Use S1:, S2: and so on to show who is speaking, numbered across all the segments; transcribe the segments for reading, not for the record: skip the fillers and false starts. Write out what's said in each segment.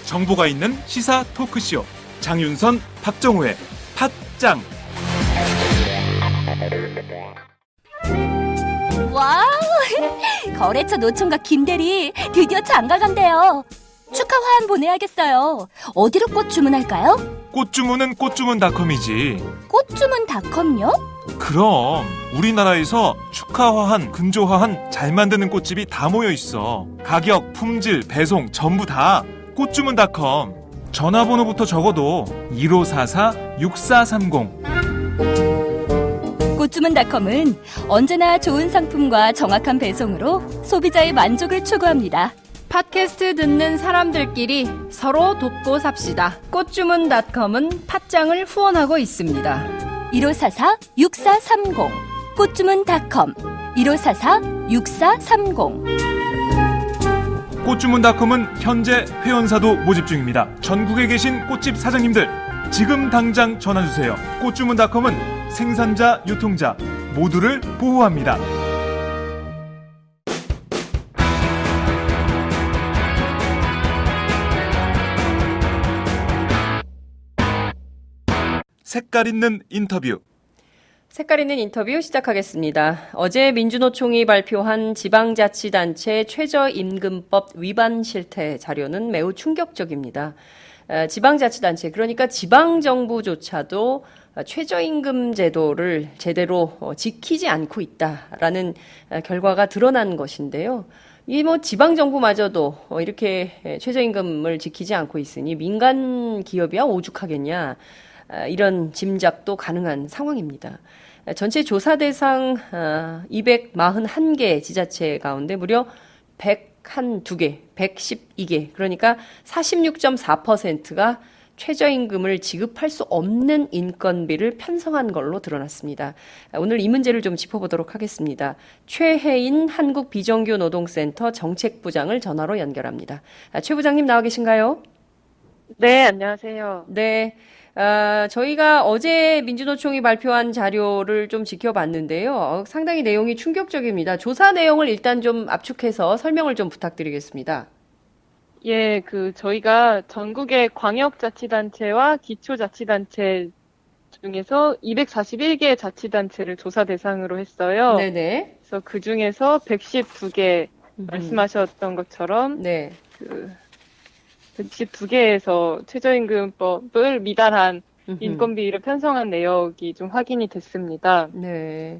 S1: 정보가 있는 시사 토크쇼 장윤선, 박정호의 팟짱.
S2: 와우! 거래처 노총각 김대리 드디어 장가 간대요. 축하 화한 보내야겠어요. 어디로 꽃 주문할까요?
S1: 꽃 주문은 꽃주문닷컴이지.
S2: 꽃주문닷컴요?
S1: 그럼 우리나라에서 축하화한, 근조화한 잘 만드는 꽃집이 다 모여 있어. 가격, 품질, 배송 전부 다 꽃주문닷컴. 전화번호부터 적어도 1544-6430.
S2: 꽃주문닷컴은 언제나 좋은 상품과 정확한 배송으로 소비자의 만족을 추구합니다.
S3: 팟캐스트 듣는 사람들끼리 서로 돕고 삽시다. 꽃주문닷컴은 팟짱을 후원하고 있습니다.
S2: 1544-6430 꽃주문닷컴 1544-6430.
S1: 꽃주문닷컴은 현재 회원사도 모집 중입니다. 전국에 계신 꽃집 사장님들 지금 당장 전화주세요. 꽃주문닷컴은 생산자, 유통자 모두를 보호합니다. 색깔 있는 인터뷰.
S3: 색깔 있는 인터뷰 시작하겠습니다. 어제 민주노총이 발표한 지방자치단체 최저임금법 위반 실태 자료는 매우 충격적입니다. 지방자치단체, 그러니까 지방정부조차도 최저임금 제도를 제대로 지키지 않고 있다라는 결과가 드러난 것인데요. 이 지방정부마저도 이렇게 최저임금을 지키지 않고 있으니 민간 기업이야 오죽하겠냐. 이런 짐작도 가능한 상황입니다. 전체 조사 대상 241개 지자체 가운데 무려 101개, 112개, 그러니까 46.4%가 최저임금을 지급할 수 없는 인건비를 편성한 걸로 드러났습니다. 오늘 이 문제를 좀 짚어보도록 하겠습니다. 최혜인 한국비정규노동센터 정책부장을 전화로 연결합니다. 최 부장님 나와 계신가요?
S4: 네, 안녕하세요.
S3: 네. 저희가 어제 민주노총이 발표한 자료를 좀 지켜봤는데요. 상당히 내용이 충격적입니다. 조사 내용을 일단 좀 압축해서 설명을 좀 부탁드리겠습니다.
S4: 예, 저희가 전국의 광역자치단체와 기초자치단체 중에서 241개 자치단체를 조사 대상으로 했어요.
S3: 네네.
S4: 그래서 그 중에서 112개 말씀하셨던 것처럼
S3: 네.
S4: 112개에서 최저임금법을 미달한 인건비를 편성한 내역이 좀 확인이 됐습니다.
S3: 네.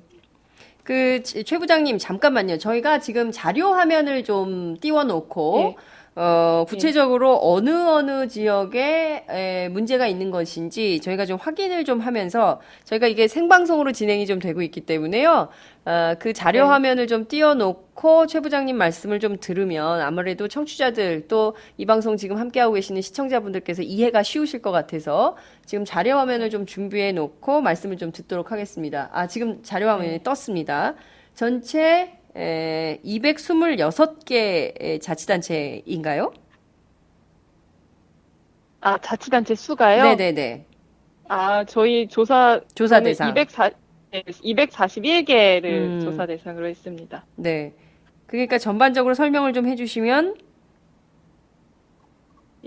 S3: 최 부장님, 잠깐만요. 저희가 지금 자료 화면을 좀 띄워놓고,
S4: 네.
S3: 구체적으로 어느 지역에 문제가 있는 것인지 저희가 좀 확인을 좀 하면서 저희가 이게 생방송으로 진행이 좀 되고 있기 때문에요. 그 자료
S4: 네.
S3: 화면을 좀 띄워놓고 최 부장님 말씀을 좀 들으면 아무래도 청취자들 또 이 방송 지금 함께하고 계시는 시청자분들께서 이해가 쉬우실 것 같아서 지금 자료 화면을 좀 준비해 놓고 말씀을 좀 듣도록 하겠습니다. 지금 자료 화면이 떴습니다. 전체 226개 자치단체인가요?
S4: 자치단체 수가요?
S3: 네네네.
S4: 저희 조사
S3: 대상.
S4: 241개를 조사 대상으로 했습니다.
S3: 네. 그러니까 전반적으로 설명을 좀 해주시면.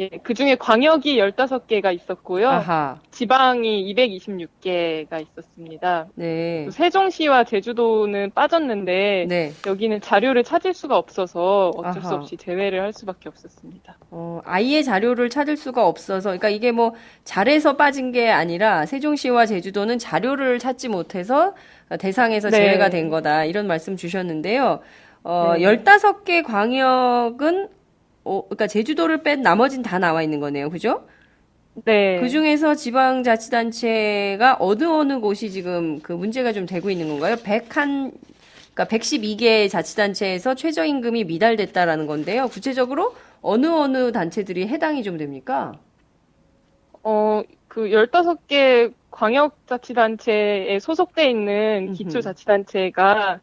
S4: 예, 그 중에 광역이 15개가 있었고요.
S3: 아하.
S4: 지방이 226개가 있었습니다.
S3: 네.
S4: 세종시와 제주도는 빠졌는데
S3: 네.
S4: 여기는 자료를 찾을 수가 없어서 어쩔 수
S3: 아하.
S4: 없이 제외를 할 수밖에 없었습니다.
S3: 아예 자료를 찾을 수가 없어서, 그러니까 이게 잘해서 빠진 게 아니라 세종시와 제주도는 자료를 찾지 못해서 대상에서
S4: 네.
S3: 제외가 된 거다. 이런 말씀 주셨는데요.
S4: 네.
S3: 15개 광역은 그러니까 제주도를 뺀 나머진 다 나와 있는 거네요. 그죠?
S4: 네.
S3: 그 중에서 지방자치단체가 어느 곳이 지금 그 문제가 좀 되고 있는 건가요? 그러니까 112개 자치단체에서 최저임금이 미달됐다라는 건데요. 구체적으로 어느 단체들이 해당이 좀 됩니까?
S4: 15개 광역자치단체에 소속돼 있는 기초자치단체가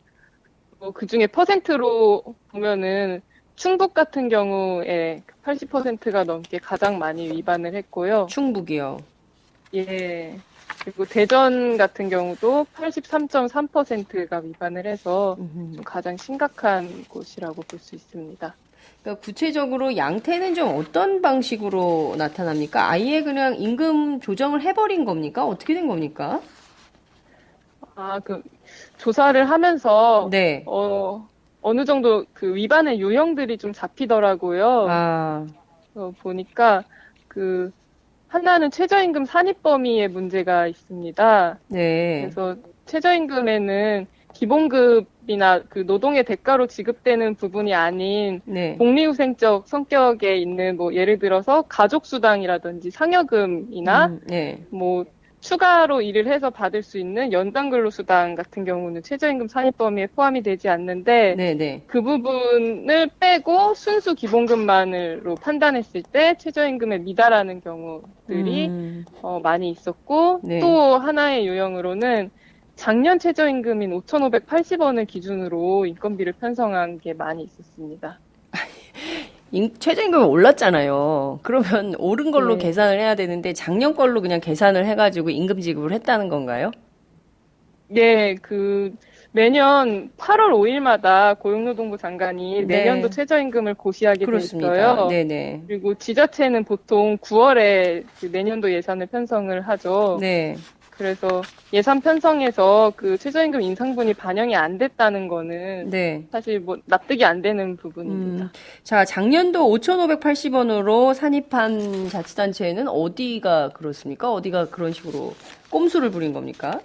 S4: 그 중에 퍼센트로 보면은 충북 같은 경우에 80%가 넘게 가장 많이 위반을 했고요.
S3: 충북이요.
S4: 예. 그리고 대전 같은 경우도 83.3%가 위반을 해서 좀 가장 심각한 곳이라고 볼 수 있습니다.
S3: 그러니까 구체적으로 양태는 좀 어떤 방식으로 나타납니까? 아예 그냥 임금 조정을 해버린 겁니까? 어떻게 된 겁니까?
S4: 조사를 하면서,
S3: 네.
S4: 어느 정도 그 위반의 유형들이 좀 잡히더라고요.
S3: 아,
S4: 보니까, 하나는 최저임금 산입 범위에 문제가 있습니다.
S3: 네.
S4: 그래서 최저임금에는 기본급이나 그 노동의 대가로 지급되는 부분이 아닌
S3: 네.
S4: 복리후생적 성격에 있는 뭐 예를 들어서 가족수당이라든지 상여금이나
S3: 네.
S4: 뭐 추가로 일을 해서 받을 수 있는 연장 근로수당 같은 경우는 최저임금 산입 범위에 포함이 되지 않는데
S3: 네, 네.
S4: 그 부분을 빼고 순수 기본급만으로 판단했을 때 최저임금에 미달하는 경우들이 많이 있었고
S3: 네.
S4: 또 하나의 유형으로는 작년 최저임금인 5,580원을 기준으로 인건비를 편성한 게 많이 있었습니다.
S3: 최저임금이 올랐잖아요. 그러면 오른 걸로
S4: 네.
S3: 계산을 해야 되는데 작년 걸로 그냥 계산을 해가지고 임금 지급을 했다는 건가요?
S4: 예, 매년 8월 5일마다 고용노동부 장관이
S3: 네.
S4: 내년도 최저임금을 고시하게 돼
S3: 그렇습니다.
S4: 있어요.
S3: 네네.
S4: 그리고 지자체는 보통 9월에 내년도 예산을 편성을 하죠.
S3: 네.
S4: 그래서 예산 편성에서 그 최저임금 인상분이 반영이 안 됐다는 거는
S3: 네.
S4: 사실 뭐 납득이 안 되는 부분입니다.
S3: 자, 작년도 5,580원으로 산입한 자치단체는 어디가 그렇습니까? 어디가 그런 식으로 꼼수를 부린 겁니까?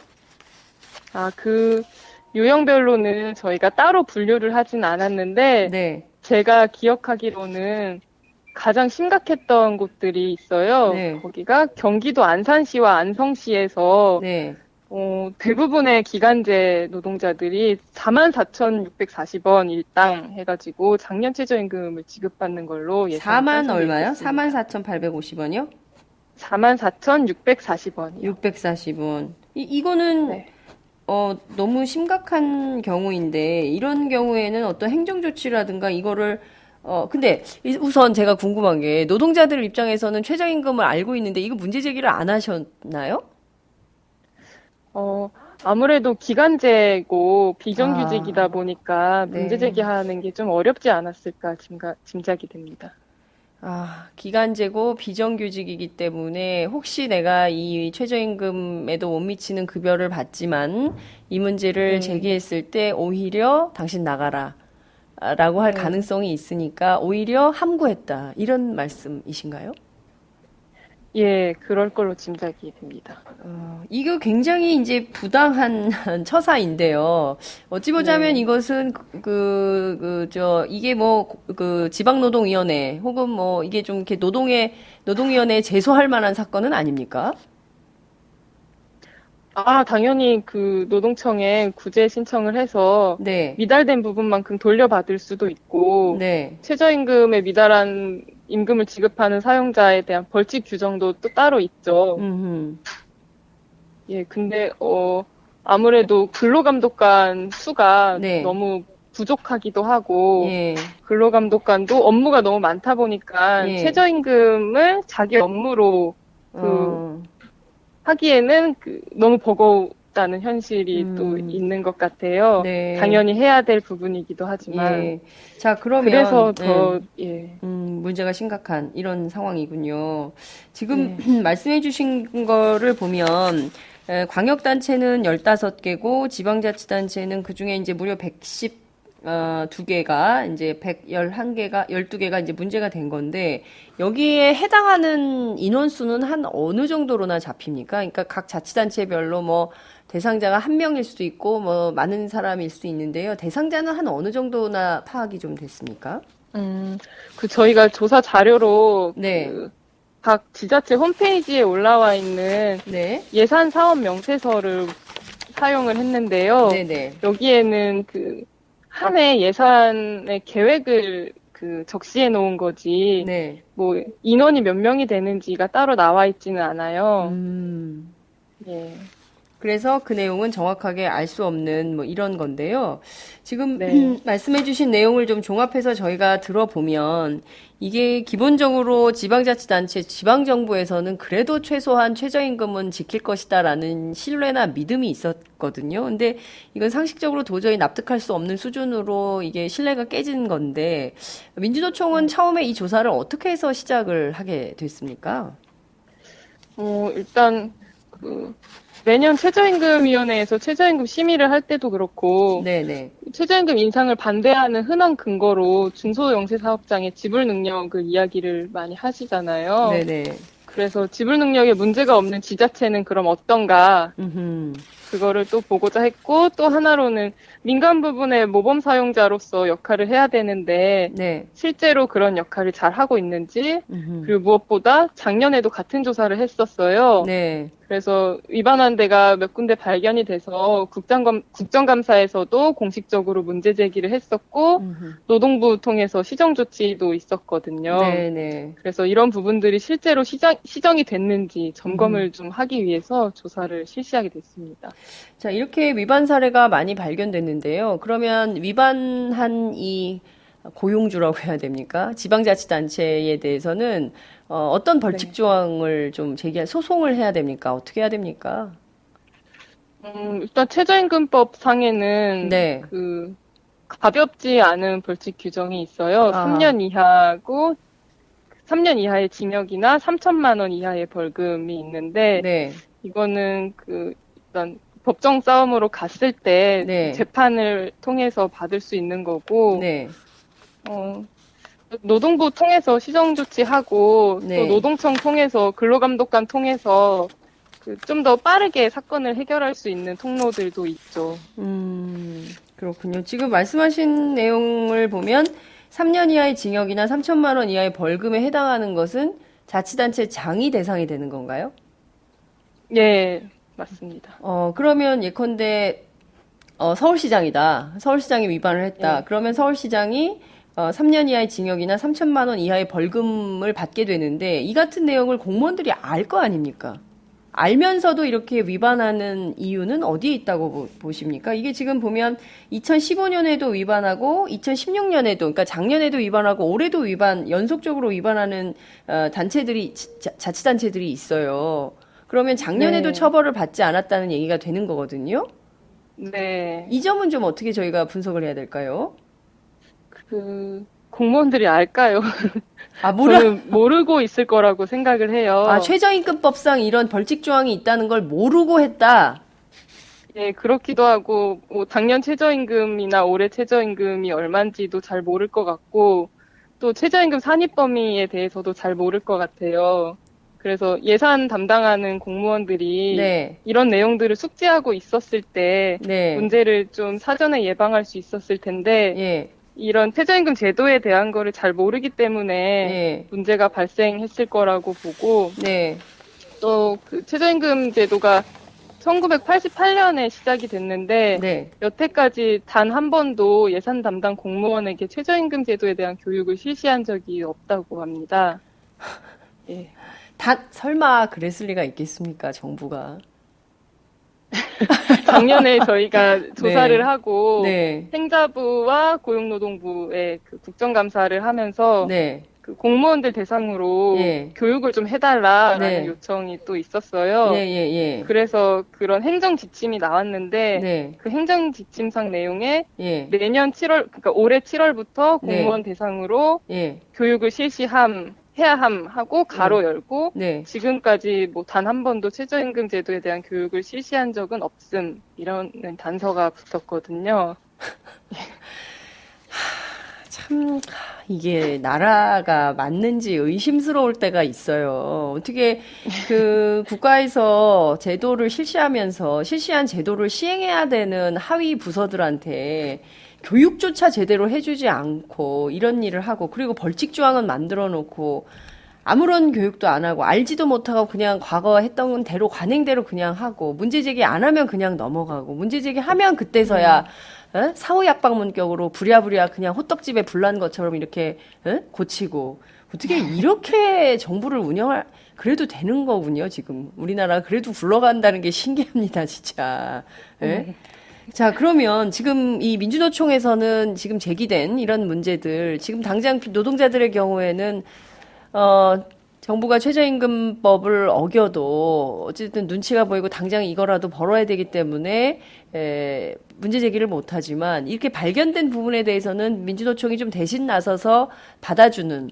S4: 유형별로는 저희가 따로 분류를 하진 않았는데
S3: 네.
S4: 제가 기억하기로는 가장 심각했던 곳들이 있어요.
S3: 네.
S4: 거기가 경기도 안산시와 안성시에서
S3: 네.
S4: 대부분의 기간제 노동자들이 44,640원 일당 해가지고 작년 최저임금을 지급받는 걸로
S3: 4만 얼마요? 44,850원이요?
S4: 44,640원이요.
S3: 640원. 이거는
S4: 네.
S3: 너무 심각한 경우인데 이런 경우에는 어떤 행정조치라든가 이거를 근데 우선 제가 궁금한 게 노동자들 입장에서는 최저임금을 알고 있는데 이거 문제 제기를 안 하셨나요?
S4: 아무래도 기간제고 비정규직이다 보니까
S3: 네.
S4: 문제 제기하는 게 좀 어렵지 않았을까 짐작이 됩니다.
S3: 기간제고 비정규직이기 때문에 혹시 내가 이 최저임금에도 못 미치는 급여를 받지만 이 문제를 제기했을 때 오히려 당신 나가라 라고 할 가능성이 있으니까 오히려 함구했다. 이런 말씀이신가요?
S4: 예, 그럴 걸로 짐작이 됩니다.
S3: 이거 굉장히 이제 부당한 처사인데요. 어찌 보자면
S4: 네.
S3: 이것은 이게 지방노동위원회 혹은 이게 좀 이렇게 노동위원회에 제소할 만한 사건은 아닙니까?
S4: 당연히 노동청에 구제 신청을 해서
S3: 네.
S4: 미달된 부분만큼 돌려받을 수도 있고
S3: 네.
S4: 최저임금에 미달한 임금을 지급하는 사용자에 대한 벌칙 규정도 또 따로 있죠. 예, 근데 아무래도 근로감독관 수가
S3: 네.
S4: 너무 부족하기도 하고
S3: 예.
S4: 근로감독관도 업무가 너무 많다 보니까
S3: 예.
S4: 최저임금을 자기 업무로 하기에는 너무 버거웠다는 현실이 또 있는 것 같아요.
S3: 네.
S4: 당연히 해야 될 부분이기도 하지만.
S3: 예. 자, 그러면
S4: 그래서 예.
S3: 문제가 심각한 이런 상황이군요. 지금 말씀해 주신 거를 보면 광역단체는 15개고 지방자치단체는 그중에 이제 무려 112개가 이제 111개가 12개가 이제 문제가 된 건데 여기에 해당하는 인원수는 한 어느 정도로나 잡힙니까? 그러니까 각 자치단체별로 대상자가 한 명일 수도 있고 많은 사람일 수도 있는데요. 대상자는 한 어느 정도나 파악이 좀 됐습니까?
S4: 저희가 조사 자료로
S3: 네.
S4: 각 지자체 홈페이지에 올라와 있는
S3: 네.
S4: 예산 사업 명세서를 사용을 했는데요.
S3: 네네.
S4: 여기에는 한 해 예산의 계획을 적시해 놓은 거지.
S3: 네.
S4: 인원이 몇 명이 되는지가 따로 나와 있지는 않아요. 예.
S3: 그래서 그 내용은 정확하게 알 수 없는 뭐 이런 건데요. 지금
S4: 네.
S3: 말씀해주신 내용을 좀 종합해서 저희가 들어보면 이게 기본적으로 지방자치단체, 지방정부에서는 그래도 최소한 최저임금은 지킬 것이다라는 신뢰나 믿음이 있었거든요. 근데 이건 상식적으로 도저히 납득할 수 없는 수준으로 이게 신뢰가 깨진 건데 민주노총은 처음에 이 조사를 어떻게 해서 시작을 하게 됐습니까?
S4: 일단 매년 최저임금위원회에서 최저임금 심의를 할 때도 그렇고
S3: 네네.
S4: 최저임금 인상을 반대하는 흔한 근거로 중소영세사업장의 지불 능력을 이야기를 많이 하시잖아요.
S3: 네네.
S4: 그래서 지불 능력에 문제가 없는 지자체는 그럼 어떤가
S3: 음흠.
S4: 그거를 또 보고자 했고 또 하나로는 민간 부분의 모범 사용자로서 역할을 해야 되는데
S3: 네.
S4: 실제로 그런 역할을 잘 하고 있는지
S3: 음흠.
S4: 그리고 무엇보다 작년에도 같은 조사를 했었어요.
S3: 네.
S4: 그래서 위반한 데가 몇 군데 발견이 돼서 국정감사에서도 공식적으로 문제 제기를 했었고
S3: 음흠.
S4: 노동부 통해서 시정 조치도 있었거든요.
S3: 네네.
S4: 그래서 이런 부분들이 실제로 시정이 됐는지 점검을 좀 하기 위해서 조사를 실시하게 됐습니다.
S3: 자, 이렇게 위반 사례가 많이 발견됐는데요. 그러면 위반한 이 고용주라고 해야 됩니까? 지방자치단체에 대해서는 어떤 벌칙
S4: 네.
S3: 조항을 좀 소송을 해야 됩니까? 어떻게 해야 됩니까?
S4: 일단 최저임금법 상에는
S3: 네.
S4: 그 가볍지 않은 벌칙 규정이 있어요.
S3: 아하.
S4: 3년 이하고 3년 이하의 징역이나 3천만 원 이하의 벌금이 있는데
S3: 네.
S4: 이거는 일단 법정 싸움으로 갔을 때
S3: 네.
S4: 재판을 통해서 받을 수 있는 거고
S3: 네.
S4: 노동부 통해서 시정 조치하고
S3: 네.
S4: 또 노동청 통해서 근로감독관 통해서 좀 더 빠르게 사건을 해결할 수 있는 통로들도 있죠.
S3: 그렇군요. 지금 말씀하신 내용을 보면 3년 이하의 징역이나 3천만 원 이하의 벌금에 해당하는 것은 자치단체 장이 대상이 되는 건가요?
S4: 예, 맞습니다.
S3: 그러면 예컨대 서울시장이다. 서울시장이 위반을 했다.
S4: 네.
S3: 그러면 서울시장이 3년 이하의 징역이나 3천만 원 이하의 벌금을 받게 되는데 이 같은 내용을 공무원들이 알 거 아닙니까? 알면서도 이렇게 위반하는 이유는 어디에 있다고 보십니까? 이게 지금 보면 2015년에도 위반하고 2016년에도 그러니까 작년에도 위반하고 올해도 연속적으로 위반하는 단체들이 자치단체들이 있어요. 그러면 작년에도
S4: 네.
S3: 처벌을 받지 않았다는 얘기가 되는 거거든요.
S4: 네.
S3: 이 점은 좀 어떻게 저희가 분석을 해야 될까요?
S4: 공무원들이 알까요?
S3: 몰라.
S4: 저는 모르고 있을 거라고 생각을 해요.
S3: 최저임금법상 이런 벌칙 조항이 있다는 걸 모르고 했다.
S4: 예, 그렇기도 하고, 작년 최저임금이나 올해 최저임금이 얼마인지도 잘 모를 것 같고, 또 최저임금 산입 범위에 대해서도 잘 모를 것 같아요. 그래서 예산 담당하는 공무원들이
S3: 네.
S4: 이런 내용들을 숙지하고 있었을 때
S3: 네.
S4: 문제를 좀 사전에 예방할 수 있었을 텐데,
S3: 예.
S4: 이런 최저임금 제도에 대한 거를 잘 모르기 때문에
S3: 예.
S4: 문제가 발생했을 거라고 보고,
S3: 네.
S4: 또 최저임금 제도가 1988년에 시작이 됐는데
S3: 네.
S4: 여태까지 단 한 번도 예산 담당 공무원에게 최저임금 제도에 대한 교육을 실시한 적이 없다고 합니다. 예.
S3: 설마 그랬을 리가 있겠습니까, 정부가?
S4: 작년에 저희가 조사를 하고
S3: 네.
S4: 행자부와 고용노동부의 국정감사를 하면서
S3: 네.
S4: 공무원들 대상으로
S3: 예.
S4: 교육을 좀 해달라라는
S3: 네.
S4: 요청이 또 있었어요.
S3: 예.
S4: 그래서 그런 행정 지침이 나왔는데
S3: 네.
S4: 그 행정 지침상 내용에
S3: 예.
S4: 내년 7월, 그러니까 올해 7월부터
S3: 네.
S4: 공무원 대상으로
S3: 예.
S4: 교육을 해야 함 하고 가로 열고
S3: 네.
S4: 지금까지 단 한 번도 최저임금 제도에 대한 교육을 실시한 적은 없음 이런 단서가 붙었거든요.
S3: 참 이게 나라가 맞는지 의심스러울 때가 있어요. 어떻게 국가에서 제도를 실시한 제도를 시행해야 되는 하위 부서들한테 교육조차 제대로 해주지 않고 이런 일을 하고 그리고 벌칙 조항은 만들어 놓고 아무런 교육도 안 하고 알지도 못하고 그냥 과거 했던 대로 관행대로 그냥 하고 문제 제기 안 하면 그냥 넘어가고 문제 제기하면 그때서야 사후약방문격으로 부랴부랴 그냥 호떡집에 불난 것처럼 이렇게 고치고 어떻게 이렇게 정부를 그래도 되는 거군요, 지금. 우리나라 그래도 굴러간다는 게 신기합니다, 진짜. 예? 자, 그러면 지금 이 민주노총에서는 지금 제기된 이런 문제들, 지금 당장 노동자들의 경우에는, 정부가 최저임금법을 어겨도 어쨌든 눈치가 보이고 당장 이거라도 벌어야 되기 때문에 문제 제기를 못하지만 이렇게 발견된 부분에 대해서는 민주노총이 좀 대신 나서서 받아주는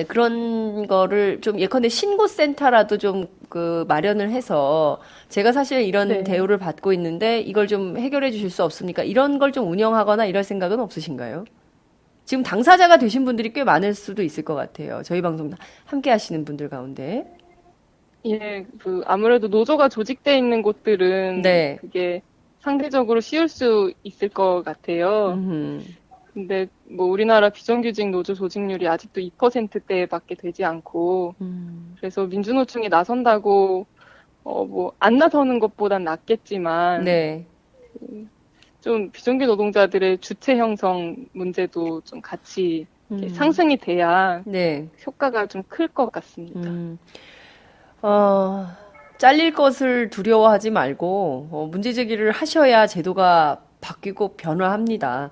S3: 그런 거를 좀 예컨대 신고센터라도 좀 그 마련을 해서 제가 사실 이런
S4: 네.
S3: 대우를 받고 있는데 이걸 좀 해결해 주실 수 없습니까? 이런 걸 좀 운영하거나 이럴 생각은 없으신가요? 지금 당사자가 되신 분들이 꽤 많을 수도 있을 것 같아요. 저희 방송 함께 하시는 분들 가운데.
S4: 예, 아무래도 노조가 조직돼 있는 곳들은
S3: 네.
S4: 그게 상대적으로 쉬울 수 있을 것 같아요.
S3: 음흠.
S4: 근데 뭐 우리나라 비정규직 노조 조직률이 아직도 2%대밖에 되지 않고, 그래서 민주노총이 나선다고 뭐 안 나서는 것보단 낫겠지만
S3: 네.
S4: 좀 비정규 노동자들의 주체 형성 문제도 좀 같이 이렇게
S3: 음.
S4: 상승이 돼야
S3: 네.
S4: 효과가 좀 클 것 같습니다.
S3: 잘릴 것을 두려워하지 말고 문제 제기를 하셔야 제도가 바뀌고 변화합니다.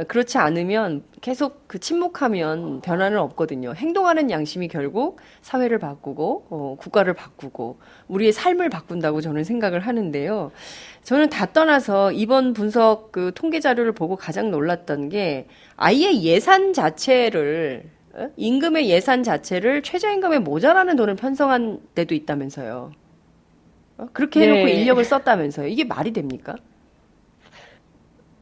S3: 그렇지 않으면 계속 그 침묵하면 변화는 없거든요. 행동하는 양심이 결국 사회를 바꾸고 국가를 바꾸고 우리의 삶을 바꾼다고 저는 생각을 하는데요. 저는 다 떠나서 이번 분석 그 통계 자료를 보고 가장 놀랐던 게 아예 예산 자체를 임금의 예산 자체를 최저임금에 모자라는 돈을 편성한 데도 있다면서요. 그렇게 해놓고
S4: 네.
S3: 인력을 썼다면서요. 이게 말이 됩니까?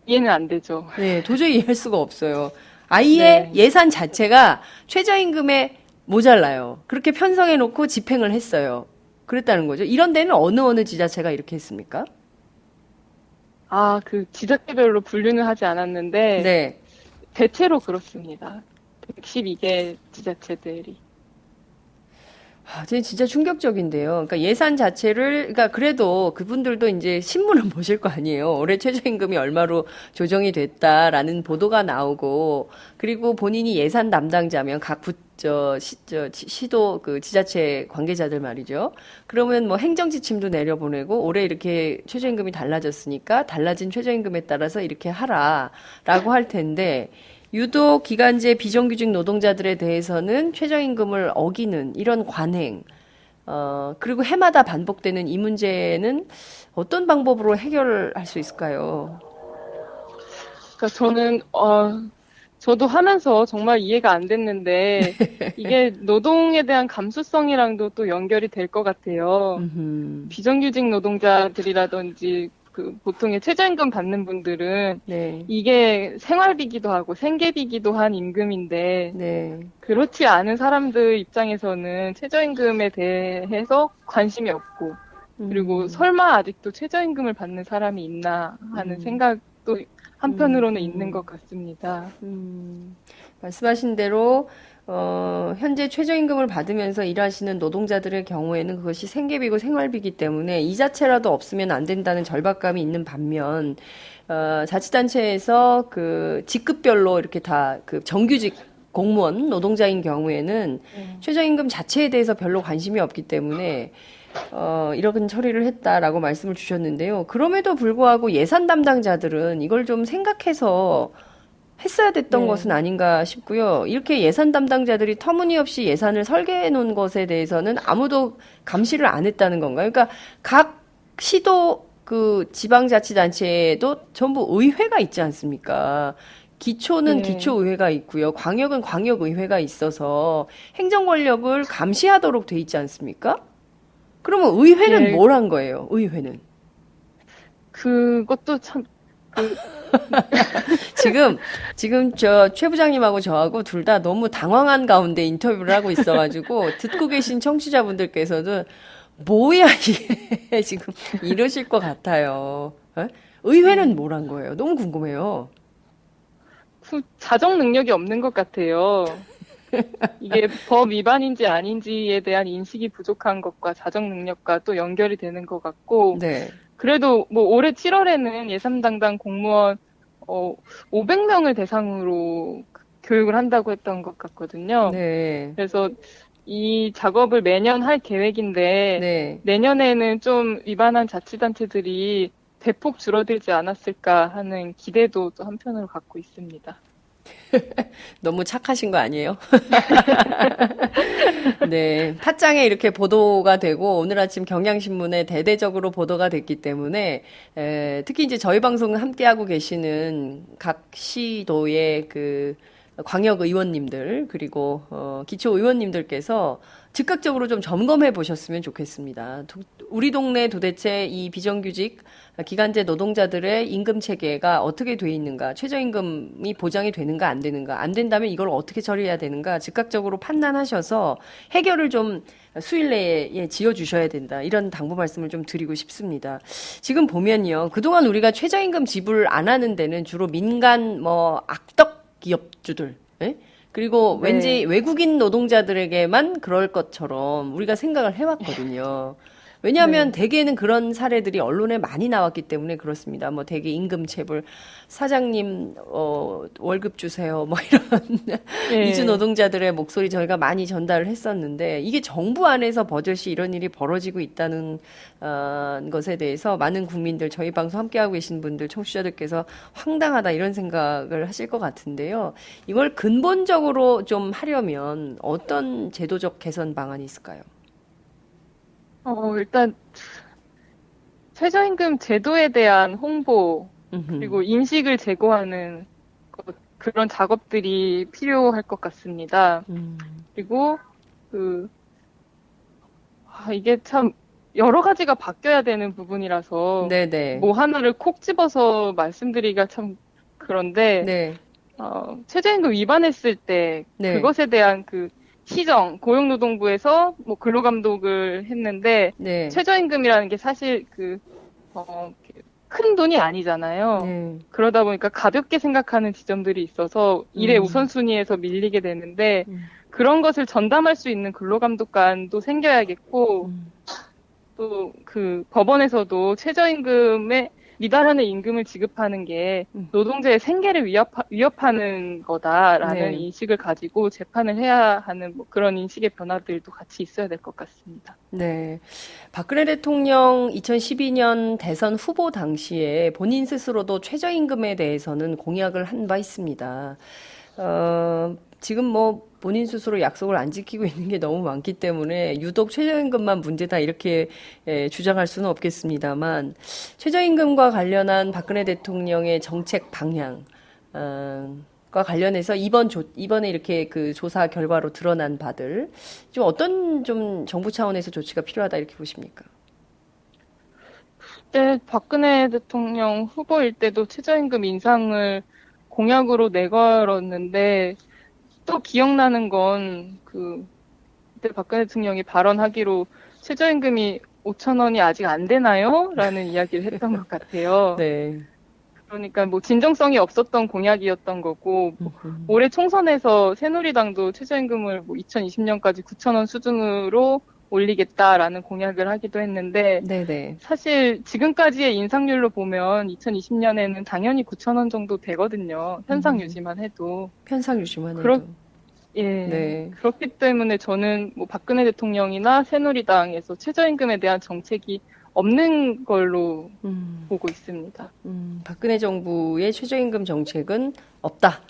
S4: 이해는 안 되죠.
S3: 네, 도저히 이해할 수가 없어요. 아예
S4: 네.
S3: 예산 자체가 최저임금에 모자라요. 그렇게 편성해놓고 집행을 했어요. 그랬다는 거죠. 이런 데는 어느 지자체가 이렇게 했습니까?
S4: 그 지자체별로 분류는 하지 않았는데
S3: 네.
S4: 대체로 그렇습니다. 112개 지자체들이.
S3: 진짜 충격적인데요. 그러니까 예산 자체를, 그러니까 그래도 그분들도 이제 신문을 보실 거 아니에요. 올해 최저임금이 얼마로 조정이 됐다라는 보도가 나오고, 그리고 본인이 예산 담당자면 각 시도 그 지자체 관계자들 말이죠. 그러면 뭐 행정 지침도 내려보내고 올해 이렇게 최저임금이 달라졌으니까 달라진 최저임금에 따라서 이렇게 하라라고 할 텐데 유독 기간제 비정규직 노동자들에 대해서는 최저임금을 어기는 이런 관행, 그리고 해마다 반복되는 이 문제는 어떤 방법으로 해결할 수 있을까요?
S4: 그러니까 저는 저도 하면서 정말 이해가 안 됐는데 이게 노동에 대한 감수성이랑도 또 연결이 될 것 같아요. 비정규직 노동자들이라든지 그 보통의 최저임금 받는 분들은
S3: 네.
S4: 이게 생활비기도 하고 생계비기도 한 임금인데
S3: 네.
S4: 그렇지 않은 사람들 입장에서는 최저임금에 대해서 관심이 없고 그리고 설마 아직도 최저임금을 받는 사람이 있나 하는 생각도 한편으로는 있는 것 같습니다.
S3: 말씀하신 대로 현재 최저임금을 받으면서 일하시는 노동자들의 경우에는 그것이 생계비고 생활비이기 때문에 이 자체라도 없으면 안 된다는 절박감이 있는 반면 자치단체에서 그 직급별로 이렇게 다 그 정규직 공무원 노동자인 경우에는 최저임금 자체에 대해서 별로 관심이 없기 때문에 이런 처리를 했다라고 말씀을 주셨는데요. 그럼에도 불구하고 예산 담당자들은 이걸 좀 생각해서 했어야 됐던
S4: 네.
S3: 것은 아닌가 싶고요. 이렇게 예산 담당자들이 터무니없이 예산을 설계해 놓은 것에 대해서는 아무도 감시를 안 했다는 건가요? 그러니까 각 시도 그 지방자치단체에도 전부 의회가 있지 않습니까? 기초는
S4: 네.
S3: 기초의회가 있고요. 광역은 광역의회가 있어서 행정 권력을 감시하도록 돼 있지 않습니까? 그러면 의회는
S4: 네.
S3: 뭘 한 거예요? 의회는.
S4: 그것도 참
S3: 지금 저 최 부장님하고 저하고 둘 다 너무 당황한 가운데 인터뷰를 하고 있어가지고 듣고 계신 청취자분들께서는 뭐야 이게 지금 이러실 것 같아요. 의회는 뭘 한 거예요? 너무 궁금해요.
S4: 자정 능력이 없는 것 같아요. 이게 법 위반인지 아닌지에 대한 인식이 부족한 것과 자정 능력과 또 연결이 되는 것 같고,
S3: 네.
S4: 그래도 뭐 올해 7월에는 예산 담당 공무원 500명을 대상으로 교육을 한다고 했던 것 같거든요.
S3: 네.
S4: 그래서 이 작업을 매년 할 계획인데
S3: 네.
S4: 내년에는 좀 위반한 자치단체들이 대폭 줄어들지 않았을까 하는 기대도 또 한편으로 갖고 있습니다.
S3: 너무 착하신 거 아니에요? 네. 팟짱에 이렇게 보도가 되고 오늘 아침 경향신문에 대대적으로 보도가 됐기 때문에 특히 이제 저희 방송을 함께하고 계시는 각 시도의 그 광역 의원님들 그리고 기초 의원님들께서 즉각적으로 좀 점검해 보셨으면 좋겠습니다. 우리 동네 도대체 이 비정규직 기간제 노동자들의 임금 체계가 어떻게 돼 있는가, 최저임금이 보장이 되는가 안 되는가, 안 된다면 이걸 어떻게 처리해야 되는가 즉각적으로 판단하셔서 해결을 좀 수일 내에 지어주셔야 된다. 이런 당부 말씀을 좀 드리고 싶습니다. 지금 보면요, 그동안 우리가 최저임금 지불 안 하는 데는 주로 민간 악덕 기업주들, 예? 그리고
S4: 네.
S3: 왠지 외국인 노동자들에게만 그럴 것처럼 우리가 생각을 해왔거든요. 왜냐하면
S4: 네.
S3: 대개는 그런 사례들이 언론에 많이 나왔기 때문에 그렇습니다. 뭐 대개 임금체불, 사장님 월급 주세요, 뭐 이런
S4: 예.
S3: 이주 노동자들의 목소리 저희가 많이 전달을 했었는데 이게 정부 안에서 버젓이 이런 일이 벌어지고 있다는 것에 대해서 많은 국민들, 저희 방송 함께하고 계신 분들, 청취자들께서 황당하다 이런 생각을 하실 것 같은데요. 이걸 근본적으로 좀 하려면 어떤 제도적 개선 방안이 있을까요?
S4: 일단 최저임금 제도에 대한 홍보 그리고 인식을 제고하는 그런 작업들이 필요할 것 같습니다. 그리고 이게 참 여러 가지가 바뀌어야 되는 부분이라서
S3: 네네.
S4: 뭐 하나를 콕 집어서 말씀드리기가 참 그런데
S3: 네.
S4: 최저임금 위반했을 때
S3: 네.
S4: 그것에 대한 시정, 고용노동부에서 뭐 근로감독을 했는데
S3: 네.
S4: 최저임금이라는 게 사실 큰 돈이 아니잖아요.
S3: 네.
S4: 그러다 보니까 가볍게 생각하는 지점들이 있어서 일의 우선순위에서 밀리게 되는데 그런 것을 전담할 수 있는 근로감독관도 생겨야겠고 또 법원에서도 최저임금에 미달하는 임금을 지급하는 게 노동자의 생계를 위협하는 거다라는
S3: 네.
S4: 인식을 가지고 재판을 해야 하는 그런 인식의 변화들도 같이 있어야 될 것 같습니다.
S3: 네. 박근혜 대통령 2012년 대선 후보 당시에 본인 스스로도 최저임금에 대해서는 공약을 한 바 있습니다. 지금 본인 스스로 약속을 안 지키고 있는 게 너무 많기 때문에 유독 최저임금만 문제다 이렇게 주장할 수는 없겠습니다만 최저임금과 관련한 박근혜 대통령의 정책 방향 과 관련해서 이번에 이렇게 그 조사 결과로 드러난 바들 좀 어떤 좀 정부 차원에서 조치가 필요하다 이렇게 보십니까?
S4: 그때 박근혜 대통령 후보일 때도 최저임금 인상을 공약으로 내걸었는데 또 기억나는 건 그때 박근혜 대통령이 발언하기로 최저임금이 5,000원이 아직 안 되나요? 라는 이야기를 했던 것 같아요.
S3: 네.
S4: 그러니까 진정성이 없었던 공약이었던 거고 올해 총선에서 새누리당도 최저임금을 2020년까지 9,000원 수준으로 올리겠다라는 공약을 하기도 했는데
S3: 네네.
S4: 사실 지금까지의 인상률로 보면 2020년에는 당연히 9,000원 정도 되거든요. 현상 유지만 해도.
S3: 현상 유지만 해도.
S4: 예.
S3: 네.
S4: 그렇기 때문에 저는 박근혜 대통령이나 새누리당에서 최저임금에 대한 정책이 없는 걸로 보고 있습니다.
S3: 박근혜 정부의 최저임금 정책은 없다.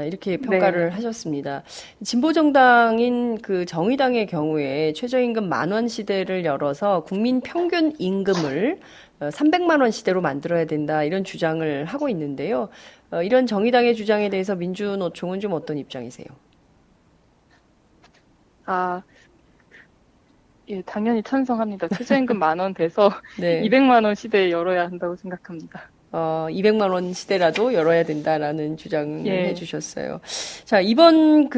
S3: 이렇게 평가를 하셨습니다. 진보정당인 그 정의당의 경우에 최저임금 10,000원 시대를 열어서 국민 평균 임금을 300만 원 시대로 만들어야 된다 이런 주장을 하고 있는데요. 이런 정의당의 주장에 대해서 민주노총은 좀 어떤 입장이세요?
S4: 예, 당연히 찬성합니다. 최저임금 10,000원 돼서
S3: 네.
S4: 200만 원 시대에 열어야 한다고 생각합니다.
S3: 200만 원 시대라도 열어야 된다라는 주장을
S4: 예.
S3: 해주셨어요. 자, 이번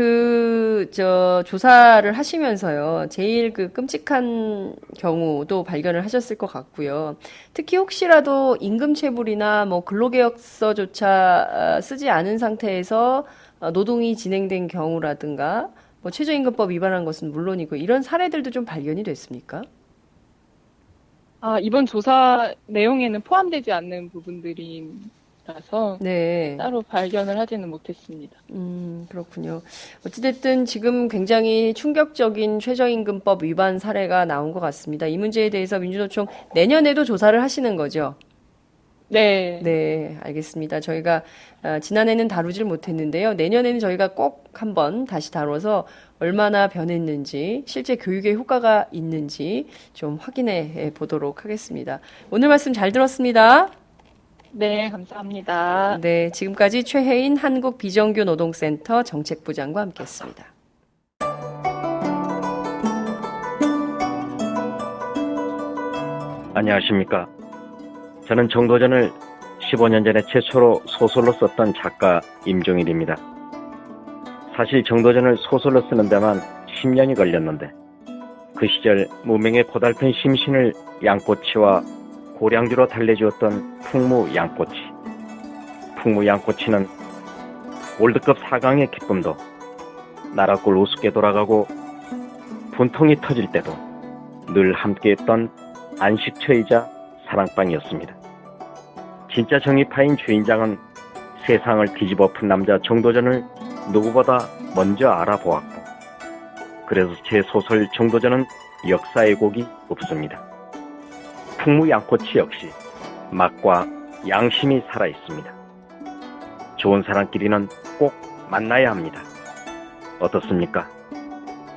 S3: 조사를 하시면서요, 제일 끔찍한 경우도 발견을 하셨을 것 같고요. 특히 혹시라도 임금체불이나 근로계약서조차 쓰지 않은 상태에서 노동이 진행된 경우라든가, 최저임금법 위반한 것은 물론이고, 이런 사례들도 좀 발견이 됐습니까?
S4: 이번 조사 내용에는 포함되지 않는 부분들이 중이라서
S3: 네.
S4: 따로 발견을 하지는 못했습니다.
S3: 그렇군요. 어찌됐든 지금 굉장히 충격적인 최저임금법 위반 사례가 나온 것 같습니다. 이 문제에 대해서 민주노총 내년에도 조사를 하시는 거죠?
S4: 네.
S3: 네, 알겠습니다. 저희가 지난해는 다루질 못했는데요. 내년에는 저희가 꼭 한번 다시 다뤄서 얼마나 변했는지, 실제 교육에 효과가 있는지 좀 확인해 보도록 하겠습니다. 오늘 말씀 잘 들었습니다.
S4: 네, 감사합니다.
S3: 네, 지금까지 최혜인 한국비정규노동센터 정책부장과 함께했습니다.
S5: 안녕하십니까. 저는 정도전을 15년 전에 최초로 소설로 썼던 작가 임종일입니다. 사실 정도전을 소설로 쓰는 데만 10년이 걸렸는데 그 시절 무명의 고달픈 심신을 양꼬치와 고량주로 달래주었던 풍무 양꼬치. 풍무 양꼬치는 월드컵 4강의 기쁨도 나라골 우습게 돌아가고 분통이 터질 때도 늘 함께했던 안식처이자 사랑방이었습니다. 진짜 정의파인 주인장은 세상을 뒤집어푼 남자 정도전을 누구보다 먼저 알아보았고, 그래서 제 소설 정도전은 역사의 곡이 없습니다. 풍무 양꼬치 역시 맛과 양심이 살아있습니다. 좋은 사람끼리는 꼭 만나야 합니다. 어떻습니까?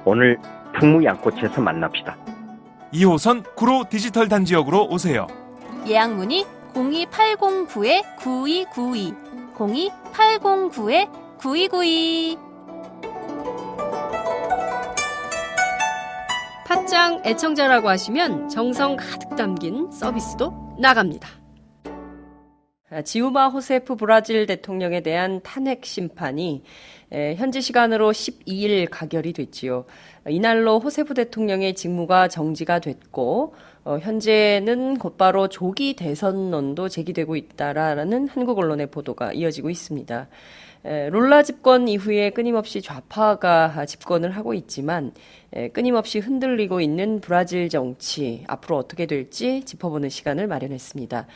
S5: 오늘 풍무 양꼬치에서 만납시다.
S1: 2호선 구로 디지털 단지역으로 오세요.
S2: 예약 문의 02809-9292 02809-9292.
S3: 팟짱 애청자라고 하시면 정성 가득 담긴 서비스도 나갑니다. 지우마 호세프 브라질 대통령에 대한 탄핵 심판이 현지 시간으로 12일 가결이 됐지요. 이날로 호세프 대통령의 직무가 정지가 됐고 현재는 곧바로 조기 대선론도 제기되고 있다라는 한국 언론의 보도가 이어지고 있습니다. 룰라 집권 이후에 끊임없이 좌파가 집권을 하고 있지만 끊임없이 흔들리고 있는 브라질 정치, 앞으로 어떻게 될지 짚어보는 시간을 마련했습니다.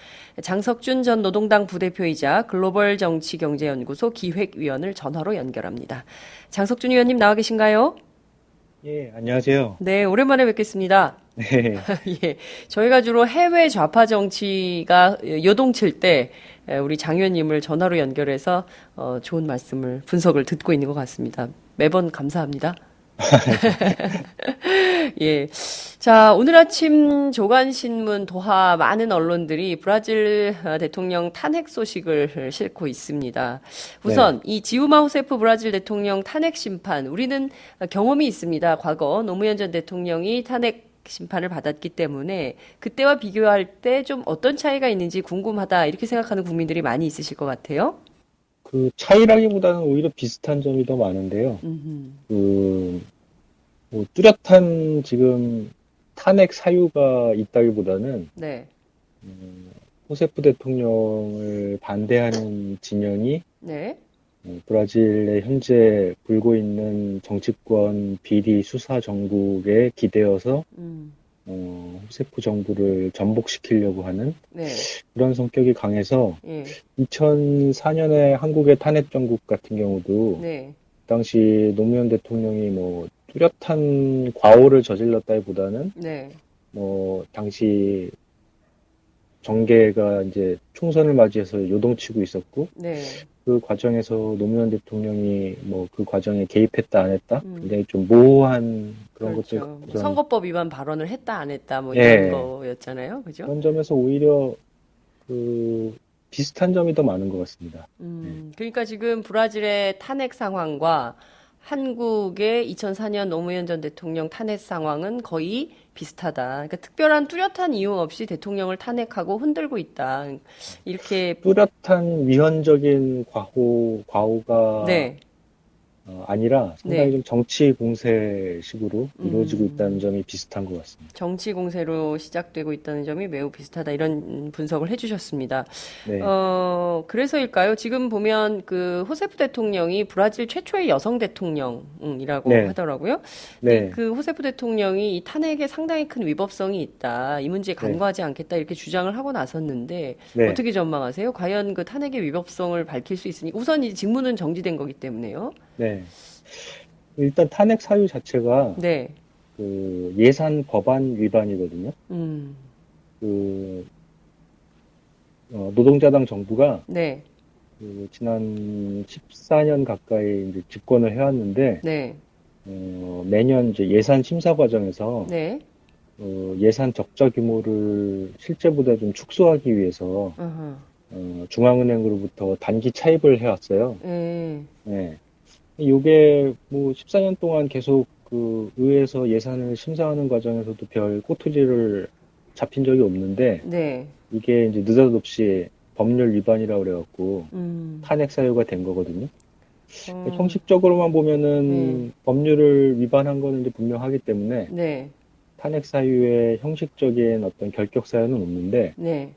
S3: 장석준 전 노동당 부대표이자 글로벌 정치경제연구소 기획위원을 전화로 연결합니다. 장석준 위원님 나와 계신가요?
S6: 예, 안녕하세요.
S3: 네, 오랜만에 뵙겠습니다.
S6: 네,
S3: 예, 저희가 주로 해외 좌파 정치가 요동칠 때 우리 장 의원님을 전화로 연결해서 좋은 말씀을, 분석을 듣고 있는 것 같습니다. 매번 감사합니다. 예. 자, 오늘 아침 조간신문, 도하 많은 언론들이 브라질 대통령 탄핵 소식을 싣고 있습니다. 우선 이 지우마 호세프 브라질 대통령 탄핵 심판, 우리는 경험이 있습니다. 과거 노무현 전 대통령이 탄핵 심판을 받았기 때문에 그때와 비교할 때 좀 어떤 차이가 있는지 궁금하다, 이렇게 생각하는 국민들이 많이 있으실 것 같아요.
S6: 그 차이라기보다는 오히려 비슷한 점이 더 많은데요. 뭐 뚜렷한 지금 탄핵 사유가 있다기보다는
S3: 네.
S6: 호세프 대통령을 반대하는 진영이
S3: 네.
S6: 브라질의 현재 불고 있는 정치권 비리 수사 정국에 기대어서 호세프 정부를 전복시키려고 하는
S3: 네.
S6: 그런 성격이 강해서
S3: 예.
S6: 2004년에 한국의 탄핵 정국 같은 경우도
S3: 네.
S6: 당시 노무현 대통령이 뭐 뚜렷한 과오를 저질렀다기보다는
S3: 네.
S6: 뭐 당시 정계가 이제 총선을 맞이해서 요동치고 있었고
S3: 네.
S6: 그 과정에서 노무현 대통령이 뭐 그 과정에 개입했다 안 했다 굉장히 좀 모호한 그런 것들,
S3: 그렇죠.
S6: 그런
S3: 선거법 위반 발언을 했다 안 했다 뭐
S6: 예.
S3: 이런 거였잖아요. 그죠?
S6: 그런 점에서 오히려 그 비슷한 점이 더 많은 것 같습니다.
S3: 그러니까 지금 브라질의 탄핵 상황과 한국의 2004년 노무현 전 대통령 탄핵 상황은 거의 비슷하다. 그러니까 특별한 뚜렷한 이유 없이 대통령을 탄핵하고 흔들고 있다. 이렇게
S6: 뚜렷한 위헌적인 과오가
S3: 네.
S6: 아니라 상당히
S3: 네.
S6: 좀 정치 공세식으로 이루어지고
S3: 음.
S6: 있다는 점이 비슷한 것 같습니다.
S3: 정치 공세로 시작되고 있다는 점이 매우 비슷하다. 이런 분석을 해주셨습니다.
S6: 네,
S3: 그래서일까요? 지금 보면 그 호세프 대통령이 브라질 최초의 여성 대통령이라고
S6: 네.
S3: 하더라고요.
S6: 네,
S3: 근데 그 호세프 대통령이 이 탄핵에 상당히 큰 위법성이 있다. 이 문제에 간과하지 않겠다. 이렇게 주장을 하고 나섰는데
S6: 네.
S3: 어떻게 전망하세요? 과연 그 탄핵의 위법성을 밝힐 수 있으니 우선 이 직무는 정지된 거기 때문에요.
S6: 네. 일단 탄핵 사유 자체가
S3: 네.
S6: 그 예산 법안 위반이거든요.
S3: 음.
S6: 그 노동자당 정부가
S3: 네.
S6: 그 지난 14년 가까이 이제 집권을 해왔는데
S3: 네.
S6: 매년 이제 예산 심사 과정에서
S3: 네.
S6: 예산 적자 규모를 실제보다 좀 축소하기 위해서
S3: 어허.
S6: 중앙은행으로부터 단기 차입을 해왔어요.
S3: 예.
S6: 네. 이게 뭐 14년 동안 계속 그 의회에서 예산을 심사하는 과정에서도 별 꼬투리를 잡힌 적이 없는데
S3: 네.
S6: 이게 이제 느닷없이 법률 위반이라고 그래갖고
S3: 음.
S6: 탄핵 사유가 된 거거든요.
S3: 어.
S6: 형식적으로만 보면은 법률을 위반한 거는 이제 분명하기 때문에
S3: 네.
S6: 탄핵 사유에 형식적인 어떤 결격 사유는 없는데
S3: 네.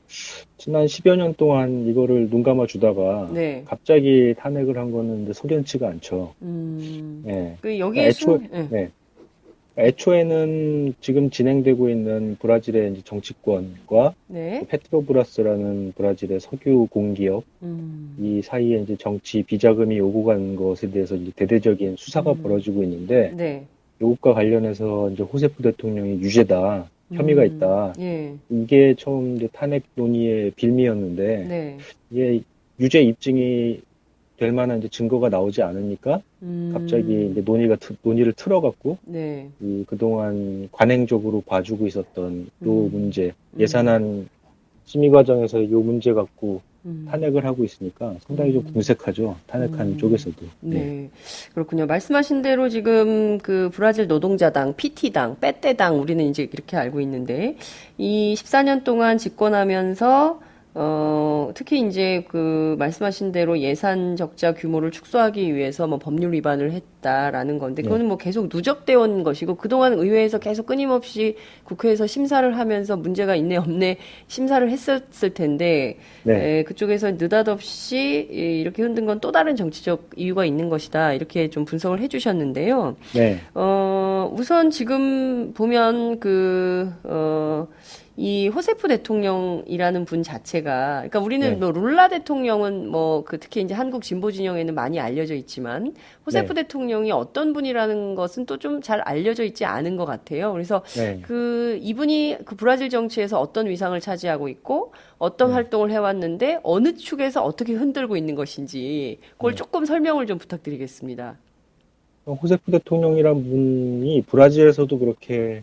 S6: 지난 10여 년 동안 이거를 눈 감아 주다가
S3: 네.
S6: 갑자기 탄핵을 한 거는 이제 석연치가 않죠.
S3: 음.
S6: 예.
S3: 그 여기에
S6: 애초에- 네. 애초에는 지금 진행되고 있는 브라질의 이제 정치권과
S3: 네.
S6: 페트로브라스라는 브라질의 석유 공기업 이 사이에 이제 정치 비자금이 오고 간 것에 대해서 이제 대대적인 수사가 벌어지고 있는데
S3: 네.
S6: 이것과 관련해서 이제 호세프 대통령이 유죄다, 혐의가 있다.
S3: 예.
S6: 이게 처음 이제 탄핵 논의의 빌미였는데
S3: 네.
S6: 이게 유죄 입증이 될 만한 이제 증거가 나오지 않으니까 갑자기 이제 논의를 틀어갖고
S3: 네.
S6: 그동안 관행적으로 봐주고 있었던 요 문제,
S3: 음.
S6: 예산안 심의 과정에서 요 문제 갖고
S3: 음.
S6: 탄핵을 하고 있으니까 상당히 좀 궁색하죠. 탄핵한 쪽에서도.
S3: 네. 그렇군요. 말씀하신 대로 지금 그 브라질 노동자당, PT당, 빼떼당 우리는 이제 이렇게 알고 있는데 이 14년 동안 집권하면서 특히 이제 그 말씀하신 대로 예산 적자 규모를 축소하기 위해서 뭐 법률 위반을 했다라는 건데 그거는 뭐 계속 누적되어 온 것이고 그동안 의회에서 계속 끊임없이 국회에서 심사를 하면서 문제가 있네 없네 심사를 했었을 텐데
S6: 네.
S3: 그쪽에서 느닷없이 이렇게 흔든 건 또 다른 정치적 이유가 있는 것이다. 이렇게 좀 분석을 해 주셨는데요.
S6: 네.
S3: 우선 지금 보면 이 호세프 대통령이라는 분 자체가, 그러니까 우리는
S6: 네.
S3: 뭐 룰라 대통령은 뭐 그 특히 이제 한국 진보 진영에는 많이 알려져 있지만 호세프
S6: 네.
S3: 대통령이 어떤 분이라는 것은 또 좀 잘 알려져 있지 않은 것 같아요. 그래서
S6: 네.
S3: 이분이 그 브라질 정치에서 어떤 위상을 차지하고 있고 어떤
S6: 네.
S3: 활동을 해왔는데 어느 축에서 어떻게 흔들고 있는 것인지 그걸 조금 설명을 좀 부탁드리겠습니다.
S6: 호세프 대통령이란 분이 브라질에서도 그렇게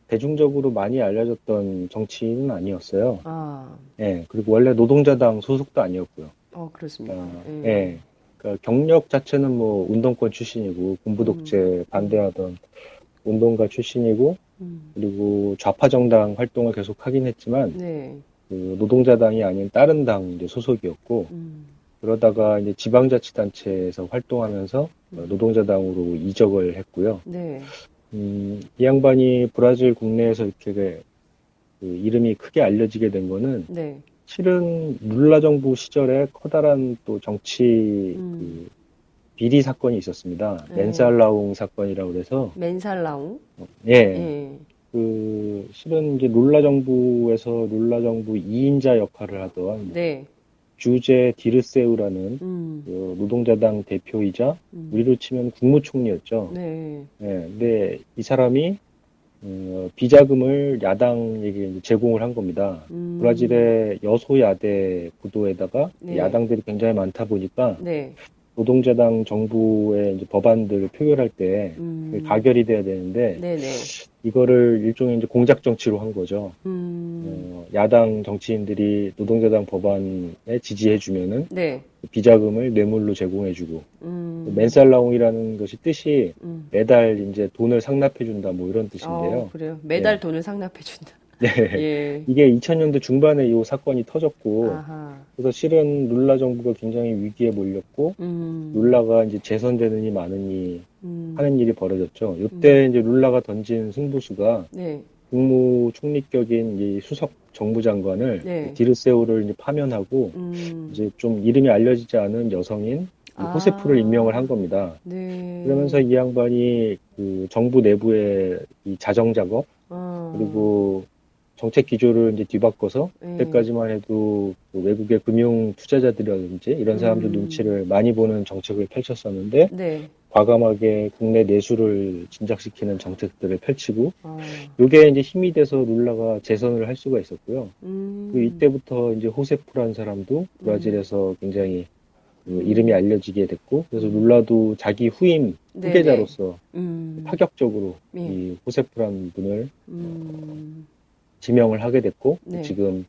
S6: 대중적으로 많이 알려졌던 정치인은 아니었어요.
S3: 아,
S6: 예, 그리고 원래 노동자당 소속도 아니었고요.
S3: 그렇습니까?
S6: 예. 그러니까 경력 자체는 뭐 운동권 출신이고 군부 독재 반대하던 운동가 출신이고 그리고 좌파 정당 활동을 계속 하긴 했지만
S3: 네.
S6: 그 노동자당이 아닌 다른 당 이제 소속이었고 그러다가 이제 지방자치단체에서 활동하면서 노동자당으로 이적을 했고요.
S3: 네.
S6: 이 양반이 브라질 국내에서 이렇게 그 이름이 크게 알려지게 된 거는
S3: 네.
S6: 실은 룰라 정부 시절에 커다란 또 정치 그 비리 사건이 있었습니다.
S3: 네.
S6: 멘살라웅 사건이라고 그래서
S3: 맨살라웅?
S6: 예,
S3: 예.
S6: 그 실은 이제 룰라 정부 2인자 역할을 하던
S3: 네.
S6: 주제 디르세우라는 그 노동자당 대표이자 우리로 치면 국무총리였죠.
S3: 네.
S6: 예, 근데 이 사람이 비자금을 야당에게 이제 제공을 한 겁니다. 브라질의 여소야대 구도에다가
S3: 네.
S6: 야당들이 굉장히 많다 보니까
S3: 네.
S6: 노동자당 정부의 이제 법안들을 표결할 때 가결이 돼야 되는데
S3: 네네.
S6: 이거를 일종의 이제 공작 정치로 한 거죠. 야당 정치인들이 노동자당 법안에 지지해주면은
S3: 네.
S6: 비자금을 뇌물로 제공해주고 맨살라웅이라는 것이 뜻이 매달 이제 돈을 상납해준다 뭐 이런 뜻인데요.
S3: 그래요. 매달
S6: 네.
S3: 돈을 상납해준다.
S6: 네.
S3: 예.
S6: 이게 2000년대 중반에 이 사건이 터졌고,
S3: 아하.
S6: 그래서 실은 룰라 정부가 굉장히 위기에 몰렸고, 룰라가 이제 재선되느니 마느니 하는 일이 벌어졌죠. 이때 이제 룰라가 던진 승부수가
S3: 네.
S6: 국무총리격인 이 수석 정무장관을
S3: 네.
S6: 디르세오를 이제 파면하고 이제 좀 이름이 알려지지 않은 여성인 이 호세프를 임명을 한 겁니다.
S3: 네.
S6: 그러면서 이 양반이 그 정부 내부의 이 자정 작업 그리고 정책 기조를 이제 뒤바꿔서 그때까지만 해도 그 외국의 금융 투자자들이라든지 이런 사람들 눈치를 많이 보는 정책을 펼쳤었는데
S3: 네.
S6: 과감하게 국내 내수를 진작시키는 정책들을 펼치고 요게 이제 힘이 돼서 룰라가 재선을 할 수가 있었고요. 그 이때부터 이제 호세프라는 사람도 브라질에서 굉장히 그 이름이 알려지게 됐고 그래서 룰라도 자기 후임 후계자로서 파격적으로
S3: 예.
S6: 이 호세프라는 분을 지명을 하게 됐고
S3: 네.
S6: 지금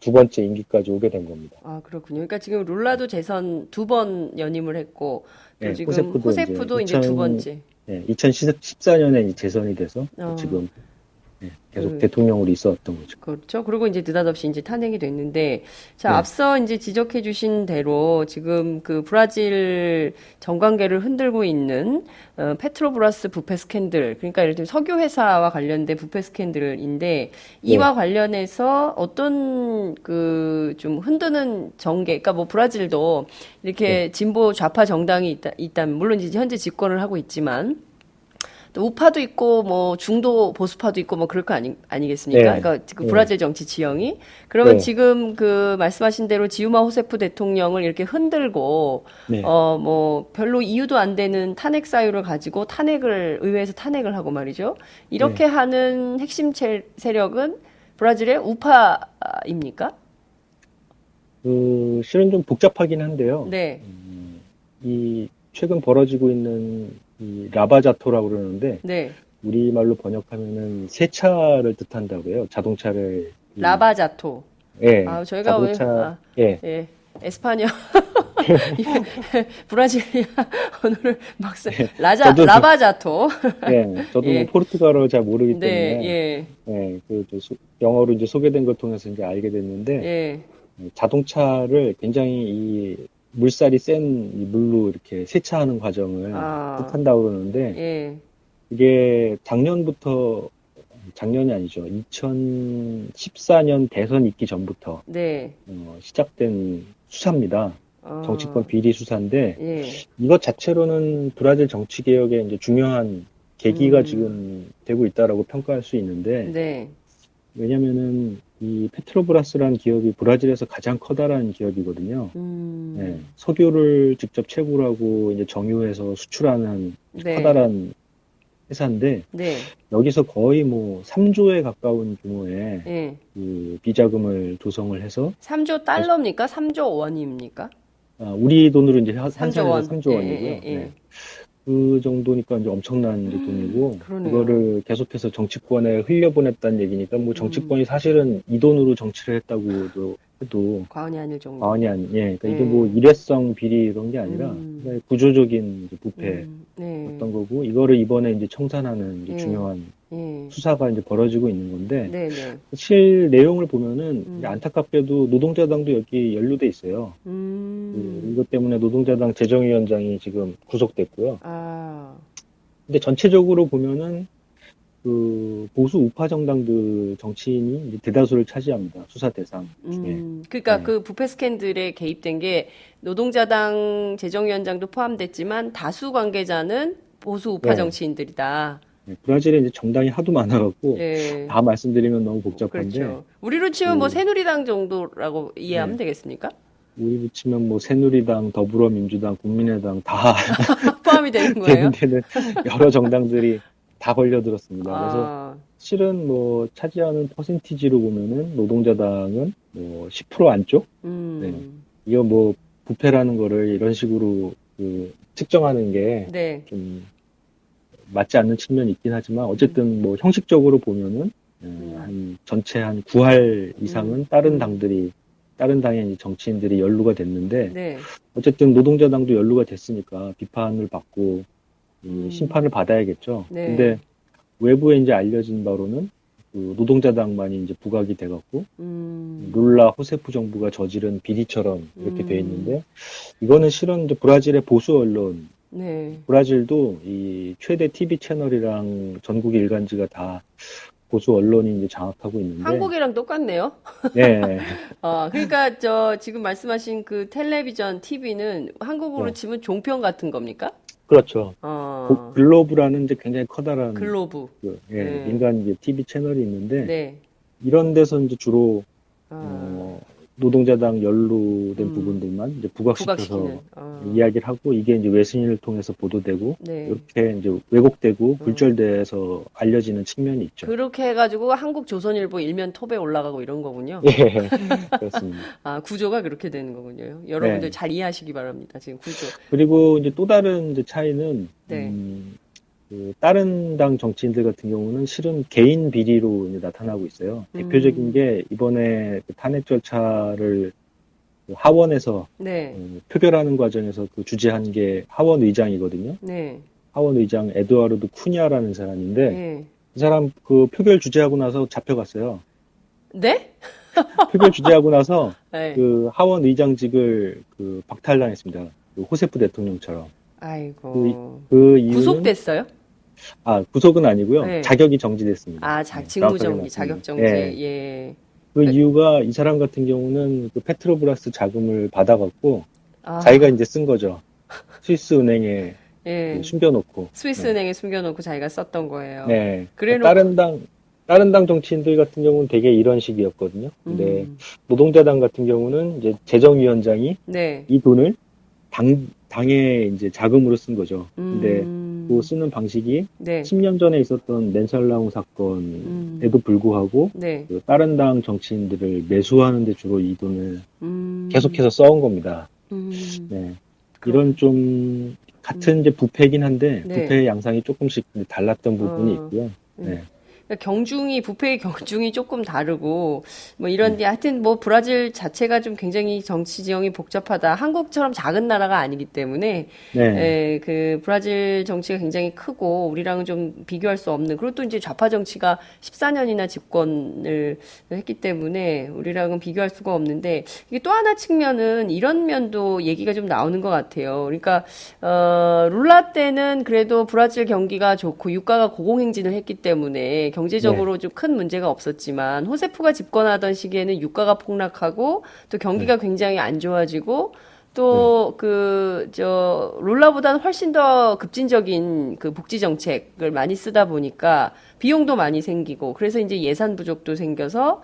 S6: 두 번째 임기까지 오게 된 겁니다.
S3: 아, 그렇군요. 그러니까 지금 룰라도 재선 2번 연임을 했고 또
S6: 네,
S3: 지금
S6: 호세프도
S3: 호세프도 이제 2번째.
S6: 2014년에 재선이 돼서 지금 계속 대통령으로 있었던 거죠.
S3: 그렇죠. 그리고 이제 느닷없이 이제 탄핵이 됐는데, 자,
S6: 네.
S3: 앞서 이제 지적해주신 대로 지금 그 브라질 정관계를 흔들고 있는 페트로브라스 부패 스캔들, 그러니까 예를 들면 석유 회사와 관련된 부패 스캔들인데 이와 관련해서 어떤 그 좀 흔드는 정계, 그러니까 뭐 브라질도 이렇게 진보 좌파 정당이 있다면 물론 이제 현재 집권을 하고 있지만. 또 우파도 있고 뭐 중도 보수파도 있고 뭐 그럴 거 아니겠습니까?
S6: 네.
S3: 그러니까 그 브라질 정치 지형이 그러면
S6: 네.
S3: 지금 그 말씀하신 대로 지우마 호세프 대통령을 이렇게 흔들고
S6: 네.
S3: 뭐 별로 이유도 안 되는 탄핵 사유를 가지고 의회에서 탄핵을 하고 말이죠. 이렇게 하는 핵심 세력은 브라질의 우파입니까?
S6: 실은 좀 복잡하긴 한데요.
S3: 네.
S6: 이 최근 벌어지고 있는 이 라바자토라고 그러는데
S3: 네.
S6: 우리말로 번역하면은 세차를 뜻한다고 해요. 자동차를
S3: 라바자토.
S6: 예.
S3: 아, 저희가
S6: 자동차 예.
S3: 에스파뇰 브라질리아 언어를 막 라바자토.
S6: 예. 저도
S3: 예.
S6: 뭐 포르투갈어 잘 모르기 때문에
S3: 네,
S6: 그 영어로 이제 소개된 걸 통해서 이제 알게 됐는데
S3: 예.
S6: 자동차를 굉장히 이 물살이 센 이 물로 이렇게 세차하는 과정을 뜻한다고 그러는데
S3: 예.
S6: 이게 작년이 아니죠. 2014년 대선 있기 전부터
S3: 네.
S6: 시작된 수사입니다. 정치권 비리 수사인데
S3: 예.
S6: 이것 자체로는 브라질 정치 개혁에 이제 중요한 계기가 지금 되고 있다라고 평가할 수 있는데
S3: 네.
S6: 왜냐면은 이 페트로브라스라는 기업이 브라질에서 가장 커다란 기업이거든요. 네, 석유를 직접 채굴하고 이제 정유해서 수출하는
S3: 네.
S6: 커다란 회사인데
S3: 네.
S6: 여기서 거의 뭐 3조에 가까운 규모의
S3: 예.
S6: 그 비자금을 조성을 해서
S3: 3조 달러입니까? 3조 원입니까?
S6: 우리 돈으로 이제
S3: 3조 원.
S6: 3조 원이고요.
S3: 예.
S6: 네. 그 정도니까 이제 엄청난 이제 돈이고
S3: 그러네요.
S6: 그거를 계속해서 정치권에 흘려보냈다는 얘기니까 뭐 정치권이 사실은 이 돈으로 정치를 했다고도 해도
S3: 과언이 아닐 정도.
S6: 과언이 그러니까 이게
S3: 네.
S6: 뭐 일회성 비리 이런 게 아니라 그냥 구조적인 이제 부패
S3: 네.
S6: 어떤 거고 이거를 이번에 이제 청산하는 이제
S3: 예.
S6: 중요한
S3: 예.
S6: 수사가 이제 벌어지고 있는 건데
S3: 네, 네.
S6: 실 내용을 보면은 이제 안타깝게도 노동자당도 여기 연루돼 있어요. 이것 때문에 노동자당 재정위원장이 지금 구속됐고요. 근데 전체적으로 보면은 그 보수 우파 정당들 정치인이 이제 대다수를 차지합니다. 수사 대상 중에.
S3: 그러니까
S6: 네.
S3: 그 부패 스캔들에 개입된 게 노동자당 재정위원장도 포함됐지만 다수 관계자는 보수 우파
S6: 네.
S3: 정치인들이다.
S6: 네, 브라질에 이제 정당이 하도 많아갖고
S3: 예.
S6: 다 말씀드리면 너무 복잡한데
S3: 그렇죠. 우리로 치면 뭐 새누리당 정도라고 이해하면 되겠습니까?
S6: 우리로 치면 뭐 새누리당, 더불어민주당, 국민의당 다
S3: 포함이 되는 거예요?
S6: 되는 여러 정당들이 다 걸려들었습니다. 그래서 실은 뭐 차지하는 퍼센티지로 보면은 노동자당은 뭐 10% 안쪽? 네. 이거 뭐 부패라는 거를 이런 식으로 그 측정하는 게
S3: 네.
S6: 좀 맞지 않는 측면이 있긴 하지만 어쨌든 뭐 형식적으로 보면은 한 전체 한 9할 이상은 다른 당의 이제 정치인들이 연루가 됐는데
S3: 네.
S6: 어쨌든 노동자당도 연루가 됐으니까 비판을 받고 심판을 받아야겠죠.
S3: 네.
S6: 근데 외부에 이제 알려진 바로는 그 그 노동자당만이 이제 부각이 돼갖고 룰라 호세프 정부가 저지른 비리처럼 이렇게 돼 있는데 이거는 실은 이제 브라질의 보수 언론
S3: 네.
S6: 브라질도 이 최대 TV 채널이랑 전국 일간지가 다 보수 언론이 이제 장악하고 있는데
S3: 한국이랑 똑같네요.
S6: 네.
S3: 그러니까 저 지금 말씀하신 그 텔레비전 TV는 한국으로
S6: 네.
S3: 치면 종편 같은 겁니까?
S6: 그렇죠.
S3: 어,
S6: 글로브라는 이제 굉장히 커다란
S3: 글로브.
S6: 예, 민간 이제 TV 채널이 있는데
S3: 네.
S6: 이런 데서 이제 주로
S3: 어,
S6: 노동자당 연루된 부분들만 이제 부각시켜서
S3: 부각시키는.
S6: 이야기를 하고 이게 이제 외신을 통해서 보도되고
S3: 네.
S6: 이렇게 이제 왜곡되고 불절돼서 알려지는 측면이 있죠.
S3: 그렇게 해가지고 한국 조선일보 일면 톱에 올라가고 이런 거군요.
S6: 예, 그렇습니다.
S3: 구조가 그렇게 되는 거군요. 여러분들
S6: 네.
S3: 잘 이해하시기 바랍니다. 지금 구조.
S6: 그리고 이제 또 다른 이제 차이는
S3: 네.
S6: 그 다른 당 정치인들 같은 경우는 실은 개인 비리로 이제 나타나고 있어요. 대표적인 게 이번에 그 탄핵 절차를 그 하원에서
S3: 네.
S6: 표결하는 과정에서 그 주재한 게 하원 의장이거든요.
S3: 네.
S6: 하원 의장 에드와르드 쿠냐라는 사람인데
S3: 네.
S6: 그 사람 그 표결 주재하고 나서 잡혀갔어요.
S3: 네?
S6: 표결 주재하고 나서
S3: 네.
S6: 그 하원 의장직을 그 박탈당했습니다. 그 호세프 대통령처럼.
S3: 아이고.
S6: 그 이유는
S3: 구속됐어요?
S6: 구속은 아니고요.
S3: 네.
S6: 자격이 정지됐습니다.
S3: 직무정지,
S6: 정확하게
S3: 자격정지.
S6: 네.
S3: 예.
S6: 그 이유가 이 사람 같은 경우는 그 페트로브라스 자금을 받아갖고
S3: 아,
S6: 자기가 이제 쓴 거죠. 스위스 은행에
S3: 예.
S6: 숨겨놓고.
S3: 스위스 은행에 숨겨놓고 자기가 썼던 거예요.
S6: 네.
S3: 그래놓고,
S6: 다른 당 정치인들 같은 경우는 되게 이런 식이었거든요. 근데 노동자당 같은 경우는 이제 재정위원장이
S3: 네.
S6: 이 돈을 당에 이제 자금으로 쓴 거죠. 근데 그 쓰는 방식이
S3: 네.
S6: 10년 전에 있었던 낸살라웅 사건에도 불구하고
S3: 네.
S6: 그 다른 당 정치인들을 매수하는 데 주로 이 돈을
S3: 음.
S6: 계속해서 써온 겁니다.
S3: 음.
S6: 네. 이런 좀 같은 이제 부패긴 한데
S3: 네.
S6: 부패의 양상이 조금씩 달랐던 부분이 있고요. 네.
S3: 그러니까 부패의 경중이 조금 다르고, 뭐 이런, 하여튼 뭐 브라질 자체가 좀 굉장히 정치 지형이 복잡하다. 한국처럼 작은 나라가 아니기 때문에,
S6: 네.
S3: 그 브라질 정치가 굉장히 크고, 우리랑은 좀 비교할 수 없는, 그리고 또 이제 좌파 정치가 14년이나 집권을 했기 때문에, 우리랑은 비교할 수가 없는데, 이게 또 하나 측면은 이런 면도 얘기가 좀 나오는 것 같아요. 그러니까, 룰라 때는 그래도 브라질 경기가 좋고, 유가가 고공행진을 했기 때문에, 경제적으로 좀 큰 문제가 없었지만 호세프가 집권하던 시기에는 유가가 폭락하고 또 경기가 굉장히 안 좋아지고 또 룰라보다는 훨씬 더 급진적인 그 복지 정책을 많이 쓰다 보니까 비용도 많이 생기고 그래서 이제 예산 부족도 생겨서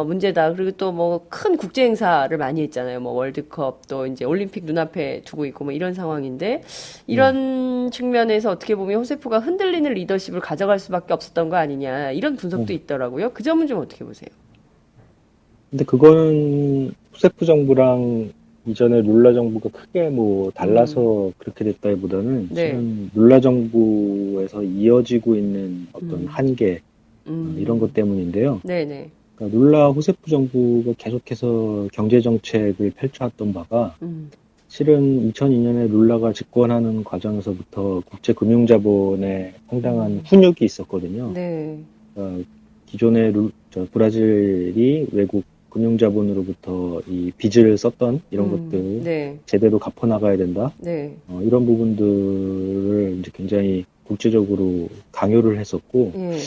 S3: 문제다. 그리고 또 뭐 큰 국제 행사를 많이 했잖아요. 뭐 월드컵 또 이제 올림픽 눈앞에 두고 있고 뭐 이런 상황인데 이런 측면에서 어떻게 보면 호세프가 흔들리는 리더십을 가져갈 수밖에 없었던 거 아니냐 이런 분석도 있더라고요. 그 점은 좀 어떻게 보세요?
S6: 근데 그거는 호세프 정부랑 이전에 룰라 정부가 크게 뭐 달라서 그렇게 됐다기보다는
S3: 네.
S6: 지금 룰라 정부에서 이어지고 있는 어떤 한계 이런 것 때문인데요.
S3: 네네.
S6: 그러니까 룰라 호세프 정부가 계속해서 경제 정책을 펼쳐왔던 바가 실은 2002년에 룰라가 집권하는 과정에서부터 국제 금융자본에 상당한 훈육이 있었거든요.
S3: 네.
S6: 기존의 브라질이 외국 금융자본으로부터 이 빚을 썼던 이런 것들
S3: 네.
S6: 제대로 갚아나가야 된다.
S3: 네.
S6: 이런 부분들을 이제 굉장히 국제적으로 강요를 했었고,
S3: 예.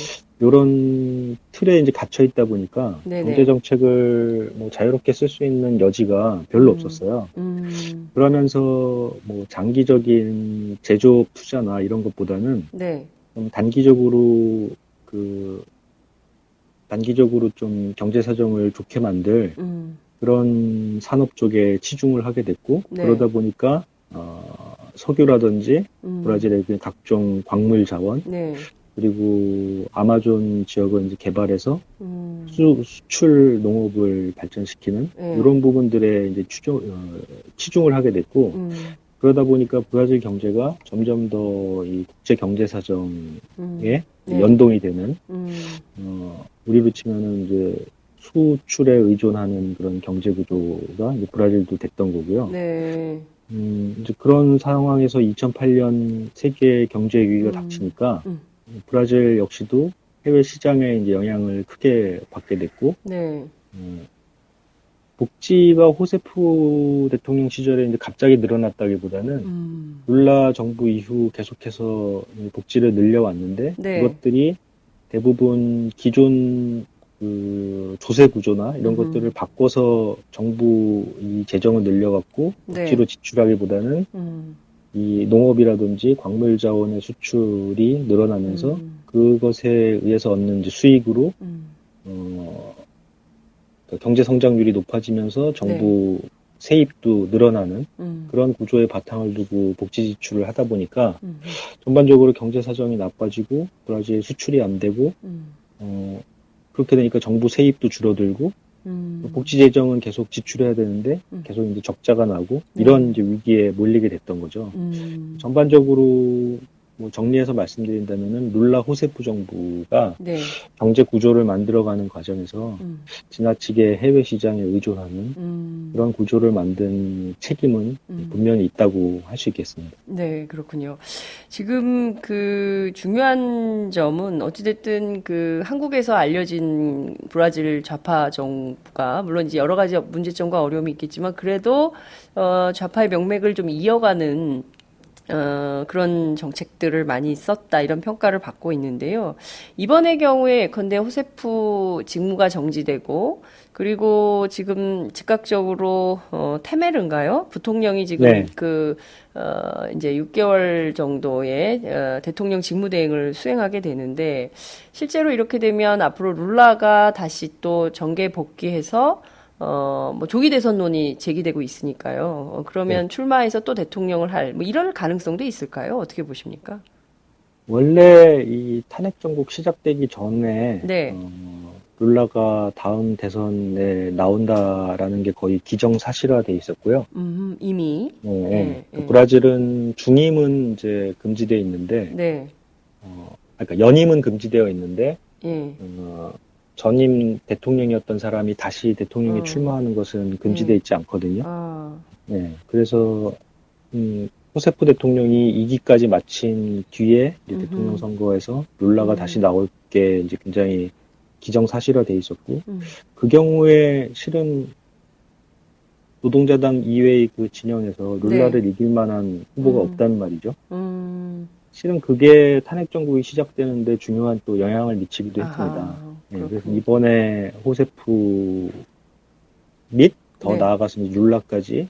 S6: 이런 틀에 이제 갇혀 있다 보니까
S3: 네네.
S6: 경제 정책을 뭐 자유롭게 쓸 수 있는 여지가 별로 없었어요. 그러면서 뭐 장기적인 제조업 투자나 이런 것보다는
S3: 네.
S6: 좀 단기적으로 좀 경제 사정을 좋게 만들 그런 산업 쪽에 치중을 하게 됐고
S3: 네.
S6: 그러다 보니까 석유라든지 브라질의 그 각종 광물 자원
S3: 네.
S6: 그리고 아마존 지역을 이제 개발해서 수출 농업을 발전시키는
S3: 네.
S6: 이런 부분들에 이제 치중을 하게 됐고 그러다 보니까 브라질 경제가 점점 더 이 국제 경제 사정에
S3: 네.
S6: 연동이 되는 우리로 치면은 이제 수출에 의존하는 그런 경제 구조가 이제 브라질도 됐던 거고요.
S3: 네.
S6: 이제 그런 상황에서 2008년 세계 경제 위기가 닥치니까 브라질 역시도 해외 시장에 이제 영향을 크게 받게 됐고,
S3: 네.
S6: 복지가 호세프 대통령 시절에 이제 갑자기 늘어났다기보다는 룰라 정부 이후 계속해서 복지를 늘려왔는데
S3: 네.
S6: 그것들이 대부분 기존 그 조세 구조나 이런 것들을 바꿔서 정부 이 재정을 늘려갖고
S3: 네.
S6: 복지로 지출하기보다는 이 농업이라든지 광물 자원의 수출이 늘어나면서 그것에 의해서 얻는 이제 수익으로 경제 성장률이 높아지면서 정부 세입도 늘어나는 그런 구조의 바탕을 두고 복지 지출을 하다 보니까 전반적으로 경제 사정이 나빠지고 브라질 수출이 안 되고 그렇게 되니까 정부 세입도 줄어들고 복지 재정은 계속 지출해야 되는데 계속 이제 적자가 나고 이런 이제 위기에 몰리게 됐던 거죠. 전반적으로 뭐 정리해서 말씀드린다면은 룰라 호세프 정부가
S3: 네.
S6: 경제 구조를 만들어가는 과정에서 지나치게 해외 시장에 의존하는 그런 구조를 만든 책임은 분명히 있다고 할 수 있겠습니다.
S3: 네, 그렇군요. 지금 그 중요한 점은 어찌됐든 그 한국에서 알려진 브라질 좌파 정부가 물론 이제 여러 가지 문제점과 어려움이 있겠지만 그래도 좌파의 명맥을 좀 이어가는 그런 정책들을 많이 썼다 이런 평가를 받고 있는데요. 이번의 경우에 예컨대 호세프 직무가 정지되고 그리고 지금 즉각적으로 테메르인가요? 부통령이 지금
S6: 네.
S3: 이제 6개월 정도의 대통령 직무대행을 수행하게 되는데 실제로 이렇게 되면 앞으로 룰라가 다시 또 정계 복귀해서 뭐 조기 대선론이 제기되고 있으니까요. 그러면 출마해서 또 대통령을 뭐 이런 가능성도 있을까요? 어떻게 보십니까?
S6: 원래 이 탄핵 정국 시작되기 전에
S3: 네.
S6: 룰라가 다음 대선에 나온다라는 게 거의 기정사실화돼 있었고요.
S3: 이미.
S6: 네. 브라질은 중임은 이제 금지되어 있는데,
S3: 네.
S6: 그러니까 연임은 금지되어 있는데,
S3: 예.
S6: 전임 대통령이었던 사람이 다시 대통령에 출마하는 것은 금지되어 있지 않거든요. 네. 그래서 호세프 대통령이 2기까지 마친 뒤에 이제 대통령 선거에서 룰라가 다시 나올 게 이제 굉장히 기정사실화돼 있었고, 그 경우에 실은 노동자당 이외의 그 진영에서 룰라를 이길 만한 후보가 없다는 말이죠. 실은 그게 탄핵 정국이 시작되는데 중요한 또 영향을 미치기도 했습니다. 네, 그래서 이번에 호세프 및 더 나아가서 룰라까지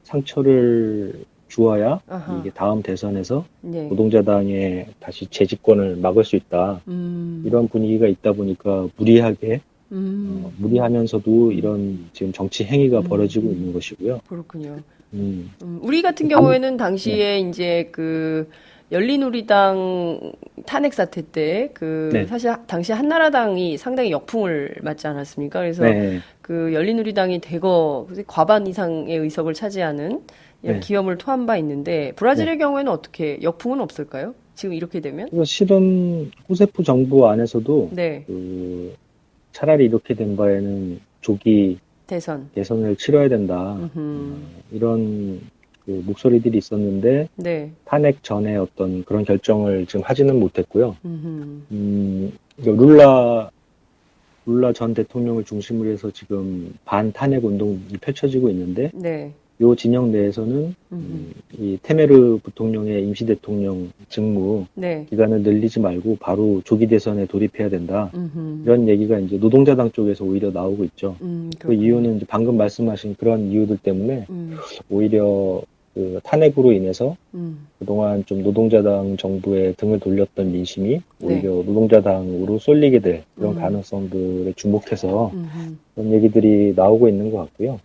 S6: 상처를 주어야 이게 다음 대선에서 노동자당의 다시 재집권을 막을 수 있다. 이런 분위기가 있다 보니까 무리하면서도 이런 지금 정치 행위가 벌어지고 있는 것이고요.
S3: 그렇군요. 우리 같은 경우에는 당시에 이제 그 열린우리당 탄핵 사태 때 사실 당시 한나라당이 상당히 역풍을 맞지 않았습니까? 그래서 그 열린우리당이 대거 과반 이상의 의석을 차지하는 기염을 토한 바 있는데 브라질의 경우에는 어떻게 역풍은 없을까요? 지금 이렇게 되면?
S6: 실은 호세프 정부 안에서도 차라리 이렇게 된 바에는 조기 대선을 치러야 된다. 이런 그 목소리들이 있었는데 탄핵 전에 어떤 그런 결정을 지금 하지는 못했고요. 룰라 전 대통령을 중심으로 해서 지금 반탄핵 운동이 펼쳐지고 있는데 요 진영 내에서는 이 테메르 부통령의 임시 대통령 직무 기간을 늘리지 말고 바로 조기 대선에 돌입해야 된다. 이런 얘기가 이제 노동자당 쪽에서 오히려 나오고 있죠. 그 이유는 이제 방금 말씀하신 그런 이유들 때문에 오히려 그 탄핵으로 인해서 그동안 좀 노동자당 정부에 등을 돌렸던 민심이 오히려 노동자당으로 쏠리게 될 그런 가능성들에 주목해서 그런 얘기들이 나오고 있는 것 같고요.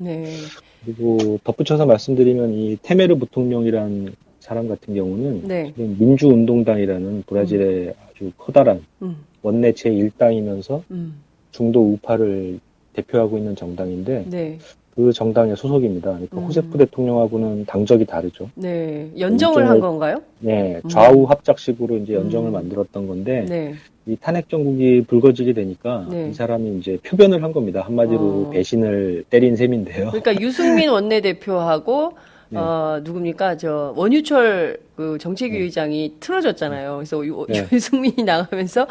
S6: 그리고 덧붙여서 말씀드리면 이 테메르 부통령이라는 사람 같은 경우는 민주운동당이라는 브라질의 아주 커다란 원내 제1당이면서 중도 우파를 대표하고 있는 정당인데 그 정당의 소속입니다. 그러니까 호세프 대통령하고는 당적이 다르죠.
S3: 연정을 한 건가요?
S6: 좌우 합작식으로 이제 연정을 만들었던 건데 이 탄핵 정국이 불거지게 되니까 이 사람이 이제 표변을 한 겁니다. 한마디로 배신을 때린 셈인데요.
S3: 그러니까 유승민 원내대표하고
S6: 네.
S3: 누굽니까? 저 원유철 그 정책위 의장이 틀어졌잖아요. 그래서
S6: 네.
S3: 유승민이 나가면서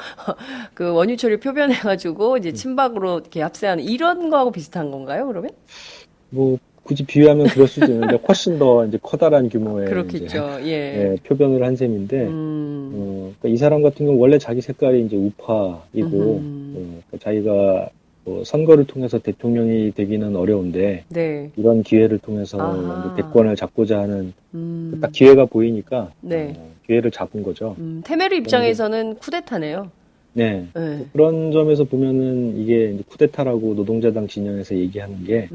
S3: 그 원유철이 표변해가지고 이제 친박으로 이렇게 합세하는 이런 거하고 비슷한 건가요? 그러면?
S6: 뭐 굳이 비유하면 그럴 수도 있는데 훨씬 더 이제 커다란 규모의
S3: 그렇겠죠.
S6: 이제,
S3: 예.
S6: 표변을 한 셈인데 그러니까 이 사람 같은 경우 원래 자기 색깔이 이제 우파이고 그러니까 자기가 뭐 선거를 통해서 대통령이 되기는 어려운데
S3: 네.
S6: 이런 기회를 통해서
S3: 아하.
S6: 이제 대권을 잡고자 하는 딱 기회가 보이니까
S3: 네.
S6: 기회를 잡은 거죠.
S3: 테메르 입장에서는 쿠데타네요.
S6: 네.
S3: 네.
S6: 그런 점에서 보면은 이게 이제 쿠데타라고 노동자당 진영에서 얘기하는 게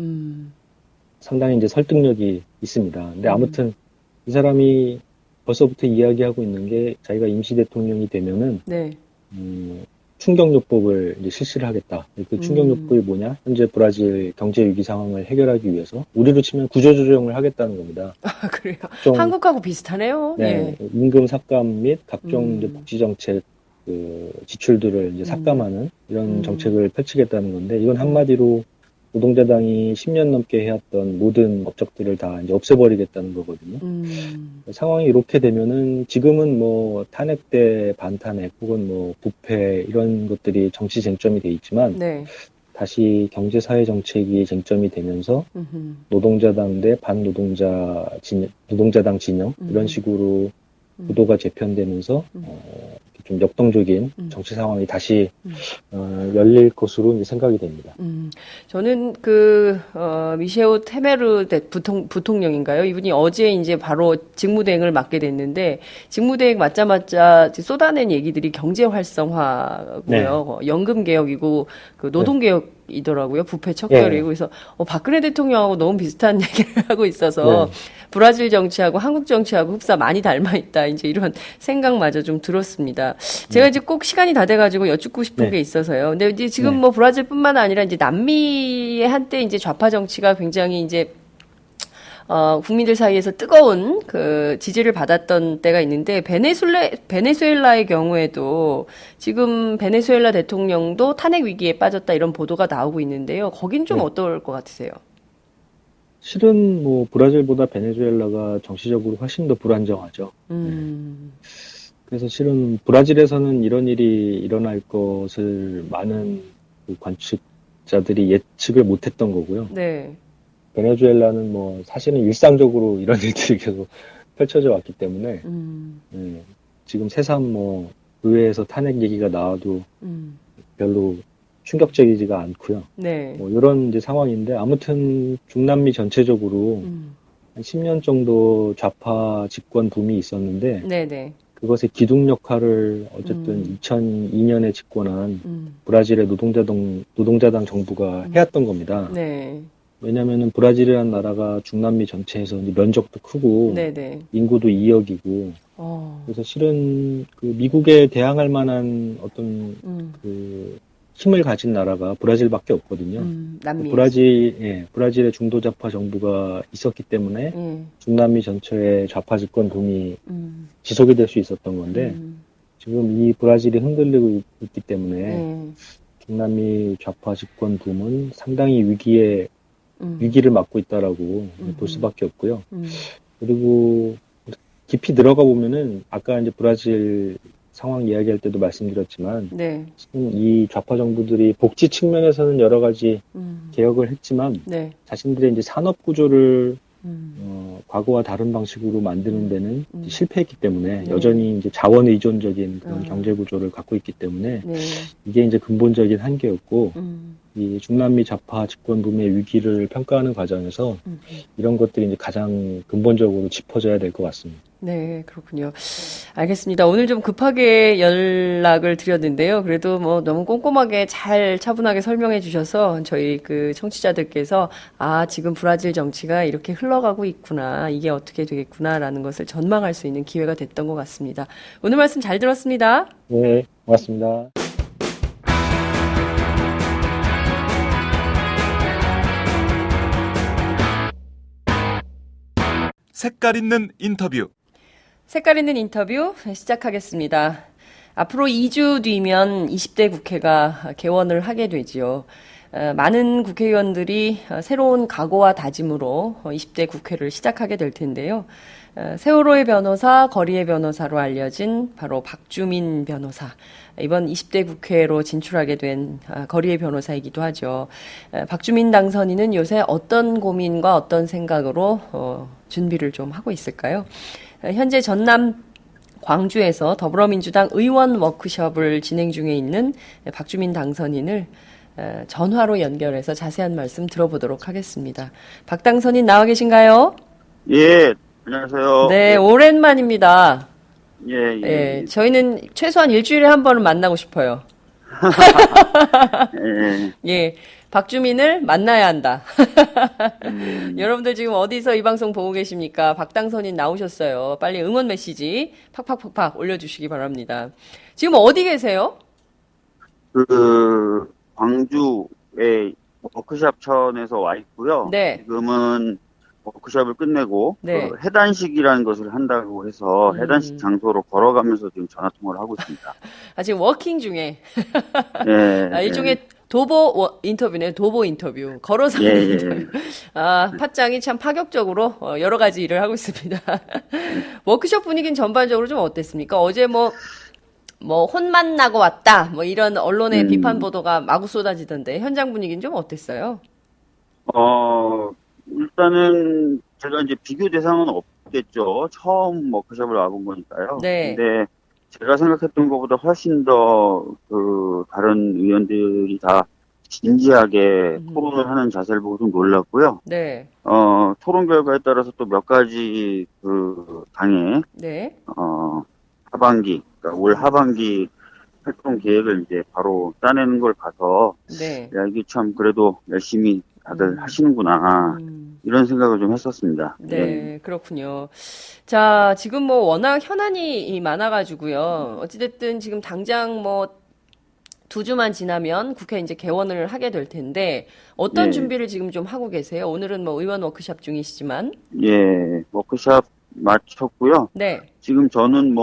S6: 상당히 이제 설득력이 있습니다. 근데 아무튼 이 사람이 벌써부터 이야기하고 있는 게 자기가 임시 대통령이 되면은
S3: 네.
S6: 충격요법을 이제 실시를 하겠다. 그 충격요법이 뭐냐? 현재 브라질 경제 위기 상황을 해결하기 위해서 우리로 치면 구조조정을 하겠다는 겁니다.
S3: 아, 그래요.
S6: 각종,
S3: 한국하고 비슷하네요.
S6: 네,
S3: 예.
S6: 임금 삭감 및 각종 이제 복지 정책 그 지출들을 이제 삭감하는 이런 정책을 펼치겠다는 건데 이건 한마디로 노동자당이 10년 넘게 해왔던 모든 업적들을 다 이제 없애버리겠다는 거거든요. 상황이 이렇게 되면은 지금은 뭐 탄핵 대 반탄핵 혹은 뭐 부패 이런 것들이 정치 쟁점이 돼 있지만
S3: 네.
S6: 다시 경제사회 정책이 쟁점이 되면서 노동자당 대 노동자당 진영 이런 식으로 구도가 재편되면서 좀 역동적인 정치 상황이 다시 열릴 것으로 이제 생각이 됩니다.
S3: 저는 미셰오 테메르 부통령인가요? 이분이 어제 이제 바로 직무대행을 맡게 됐는데 직무대행 맡자마자 쏟아낸 얘기들이 경제 활성화고요,
S6: 네.
S3: 연금 개혁이고 그 노동 개혁이더라고요, 부패 척결이고.
S6: 네.
S3: 그래서 박근혜 대통령하고 너무 비슷한 얘기를 하고 있어서.
S6: 네.
S3: 브라질 정치하고 한국 정치하고 흡사 많이 닮아 있다. 이제 이런 생각마저 좀 들었습니다. 제가 이제 꼭 시간이 다 돼가지고 여쭙고 싶은 게 있어서요. 근데 이제 지금 뭐 브라질뿐만 아니라 이제 남미의 한때 이제 좌파 정치가 굉장히 이제 국민들 사이에서 뜨거운 그 지지를 받았던 때가 있는데 베네수엘라의 경우에도 지금 베네수엘라 대통령도 탄핵 위기에 빠졌다 이런 보도가 나오고 있는데요. 거긴 좀 어떨 것 같으세요?
S6: 실은 뭐 브라질보다 베네수엘라가 정치적으로 훨씬 더 불안정하죠. 그래서 실은 브라질에서는 이런 일이 일어날 것을 많은 그 관측자들이 예측을 못했던 거고요.
S3: 네.
S6: 베네수엘라는 뭐 사실은 일상적으로 이런 일들이 계속 펼쳐져 왔기 때문에 지금 새삼 뭐 의회에서 탄핵 얘기가 나와도 별로 충격적이지가 않고요.
S3: 네.
S6: 뭐 이런 이제 상황인데 아무튼 중남미 전체적으로 한 10년 정도 좌파 집권 붐이 있었는데
S3: 네네.
S6: 그것의 기둥 역할을 어쨌든 2002년에 집권한 브라질의 노동자당 정부가 해왔던 겁니다.
S3: 네.
S6: 왜냐하면 브라질이라는 나라가 중남미 전체에서 이제 면적도 크고
S3: 네네.
S6: 인구도 2억이고 그래서 실은 그 미국에 대항할 만한 어떤 그 힘을 가진 나라가 브라질밖에 없거든요.
S3: 남미.
S6: 브라질의 중도좌파 정부가 있었기 때문에 중남미 전체의 좌파 집권 붐이 지속이 될 수 있었던 건데 지금 이 브라질이 흔들리고 있기 때문에 중남미 좌파 집권 붐은 상당히 위기를 맞고 있다라고 볼 수밖에 없고요. 그리고 깊이 들어가 보면은 아까 이제 브라질 상황 이야기할 때도 말씀드렸지만
S3: 네.
S6: 이 좌파 정부들이 복지 측면에서는 여러 가지 개혁을 했지만 자신들의 이제 산업 구조를 과거와 다른 방식으로 만드는 데는 실패했기 때문에 여전히 이제 자원 의존적인 그런 경제 구조를 갖고 있기 때문에 이게 이제 근본적인 한계였고 이 중남미 좌파 집권 붐의 위기를 평가하는 과정에서 이런 것들이 이제 가장 근본적으로 짚어져야 될 것 같습니다.
S3: 네, 그렇군요. 알겠습니다. 오늘 좀 급하게 연락을 드렸는데요. 그래도 뭐 너무 꼼꼼하게 잘 차분하게 설명해 주셔서 저희 그 청취자들께서 지금 브라질 정치가 이렇게 흘러가고 있구나. 이게 어떻게 되겠구나라는 것을 전망할 수 있는 기회가 됐던 것 같습니다. 오늘 말씀 잘 들었습니다.
S6: 네, 고맙습니다.
S1: 색깔 있는 인터뷰.
S3: 색깔 있는 인터뷰 시작하겠습니다. 앞으로 2주 뒤면 20대 국회가 개원을 하게 되지요. 많은 국회의원들이 새로운 각오와 다짐으로 20대 국회를 시작하게 될 텐데요. 세월호의 변호사, 거리의 변호사로 알려진 바로 박주민 변호사. 이번 20대 국회로 진출하게 된 거리의 변호사이기도 하죠. 박주민 당선인은 요새 어떤 고민과 어떤 생각으로 준비를 좀 하고 있을까요? 현재 전남 광주에서 더불어민주당 의원 워크숍을 진행 중에 있는 박주민 당선인을 전화로 연결해서 자세한 말씀 들어보도록 하겠습니다. 박 당선인 나와 계신가요?
S7: 예, 안녕하세요.
S3: 네, 오랜만입니다.
S7: 예, 예.
S3: 예, 저희는 최소한 일주일에 한 번은 만나고 싶어요.
S7: 예.
S3: 예, 박주민을 만나야 한다. 여러분들 지금 어디서 이 방송 보고 계십니까? 박당선인 나오셨어요. 빨리 응원 메시지 팍팍팍팍 올려주시기 바랍니다. 지금 어디 계세요?
S7: 광주의 워크샵천에서 와 있고요.
S3: 네.
S7: 지금은 워크샵을 끝내고
S3: 네.
S7: 해단식이라는 것을 한다고 해서 해단식 장소로 걸어가면서 지금 전화 통화를 하고 있습니다.
S3: 아, 지금 워킹 중에.
S7: 예.
S3: 일종의 도보 인터뷰네, 도보 인터뷰. 걸어서
S7: 예,
S3: 인터뷰. 아, 팟짱이 참 파격적으로 여러 가지 일을 하고 있습니다. 워크숍 분위기는 전반적으로 좀 어땠습니까? 어제 뭐 혼만 나고 왔다. 뭐 이런 언론의 비판 보도가 마구 쏟아지던데 현장 분위기는 좀 어땠어요?
S7: 일단은 제가 이제 비교 대상은 없겠죠. 처음 워크숍을 와본 거니까요.
S3: 네.
S7: 근데 제가 생각했던 것보다 훨씬 더 다른 의원들이 다 진지하게 토론을 하는 자세를 보고 좀 놀랐고요.
S3: 네.
S7: 토론 결과에 따라서 또 몇 가지 당의
S3: 네.
S7: 하반기, 그러니까 올 하반기 활동 계획을 이제 바로 짜내는 걸 봐서
S3: 네.
S7: 야, 이게 참 그래도 열심히 다들 하시는구나. 이런 생각을 좀 했었습니다.
S3: 네,
S7: 예.
S3: 그렇군요. 자, 지금 뭐 워낙 현안이 많아가지고요. 어찌됐든 지금 당장 뭐 2주만 지나면 국회 이제 개원을 하게 될 텐데 어떤
S7: 예.
S3: 준비를 지금 좀 하고 계세요? 오늘은 뭐 의원 워크숍 중이시지만.
S7: 예, 워크샵 마쳤고요.
S3: 네.
S7: 지금 저는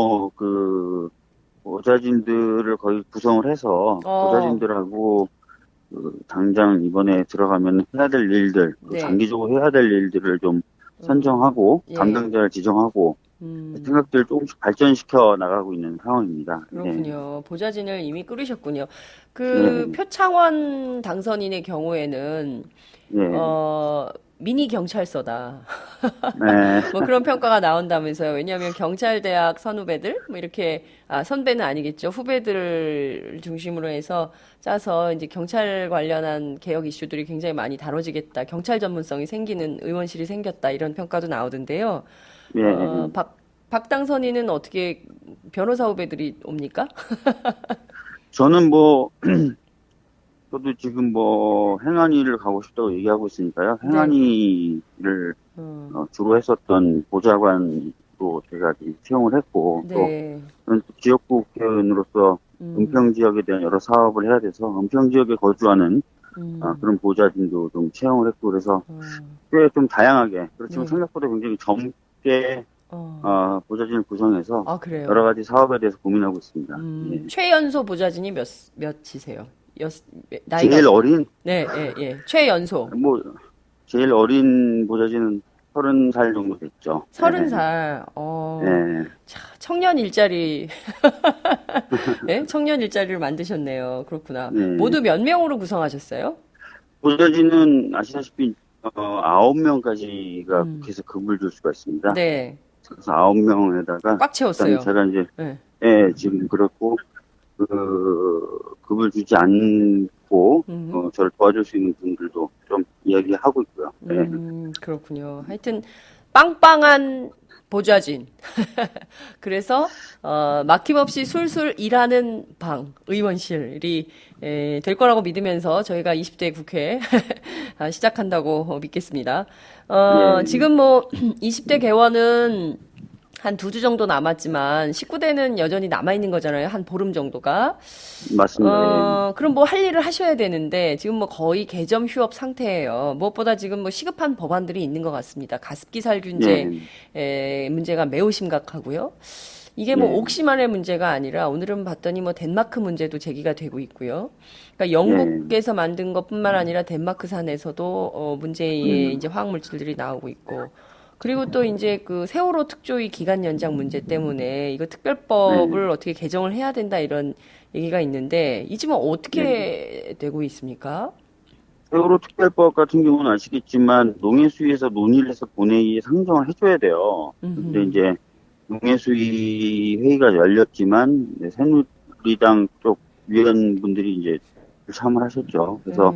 S7: 보좌진들을 거의 구성을 해서 보좌진들하고 당장 이번에 들어가면 해야 될 일들,
S3: 네.
S7: 장기적으로 해야 될 일들을 좀 선정하고
S3: 예.
S7: 담당자를 지정하고 생각들을 조금씩 발전시켜 나가고 있는 상황입니다.
S3: 그렇군요. 보좌진을 이미 꾸리셨군요. 표창원 당선인의 경우에는
S7: 예.
S3: 미니 경찰서다.
S7: 네.
S3: 뭐 그런 평가가 나온다면서요. 왜냐하면 경찰대학 선후배들 뭐 이렇게 선배는 아니겠죠. 후배들을 중심으로 해서 짜서 이제 경찰 관련한 개혁 이슈들이 굉장히 많이 다뤄지겠다. 경찰 전문성이 생기는 의원실이 생겼다. 이런 평가도 나오던데요.
S7: 예.
S3: 박 당선인은 어떻게 변호사 후배들이 옵니까?
S7: 저는 저도 지금 행안위를 가고 싶다고 얘기하고 있으니까요. 행안위를 주로 했었던 보좌관도 제가 지금 채용을 했고,
S3: 네.
S7: 또 지역구 국회의원으로서 은평 지역에 대한 여러 사업을 해야 돼서 은평 지역에 거주하는 그런 보좌진도 좀 채용을 했고, 그래서 꽤 좀 다양하게, 그렇지만
S3: 네.
S7: 생각보다 굉장히 젊게 보좌진을 구성해서
S3: 그래요.
S7: 여러 가지 사업에 대해서 고민하고 있습니다. 예.
S3: 최연소 보좌진이 몇이세요? 나이가
S7: 제일 어린?
S3: 네, 예. 최연소.
S7: 제일 어린 보좌진은 30살 정도 됐죠.
S3: 30살.
S7: 네.
S3: 자, 청년 일자리. 네? 청년 일자리를 만드셨네요. 그렇구나.
S7: 네.
S3: 모두 몇 명으로 구성하셨어요?
S7: 보좌진은 아시다시피 9명까지가 국회에서 급을 줄 수가 있습니다.
S3: 네.
S7: 그래서 9명에다가
S3: 꽉 채웠어요.
S7: 제가 이제
S3: 네.
S7: 지금 그렇고 급을 주지 않고 저를 도와줄 수 있는 분들도 좀 이야기하고 있고요. 네.
S3: 그렇군요. 하여튼 빵빵한 보좌진. 그래서 막힘없이 술술 일하는 의원실이 될 거라고 믿으면서 저희가 20대 국회 시작한다고 믿겠습니다. 지금 20대 개원은 한 2주 정도 남았지만 19대는 여전히 남아있는 거잖아요. 한 보름 정도가.
S7: 맞습니다.
S3: 그럼 할 일을 하셔야 되는데 지금 거의 개점 휴업 상태예요. 무엇보다 지금 시급한 법안들이 있는 것 같습니다. 가습기 살균제 문제가 매우 심각하고요. 이게 뭐
S7: 네.
S3: 옥시만의 문제가 아니라 오늘은 봤더니 뭐 덴마크 문제도 제기가 되고 있고요. 그러니까 영국에서 만든 것뿐만 아니라 덴마크산에서도 문제의 이제 화학 물질들이 나오고 있고, 그리고 또 이제 그 세월호 특조위 기간 연장 문제 때문에 이거 특별법을 어떻게 개정을 해야 된다 이런 얘기가 있는데 이 집은 어떻게 되고 있습니까?
S7: 세월호 특별법 같은 경우는 아시겠지만 농해수위에서 논의를 해서 본회의에 상정을 해줘야 돼요. 근데 이제 농해수위 회의가 열렸지만 새누리당 쪽 위원분들이 이제 참을 하셨죠. 그래서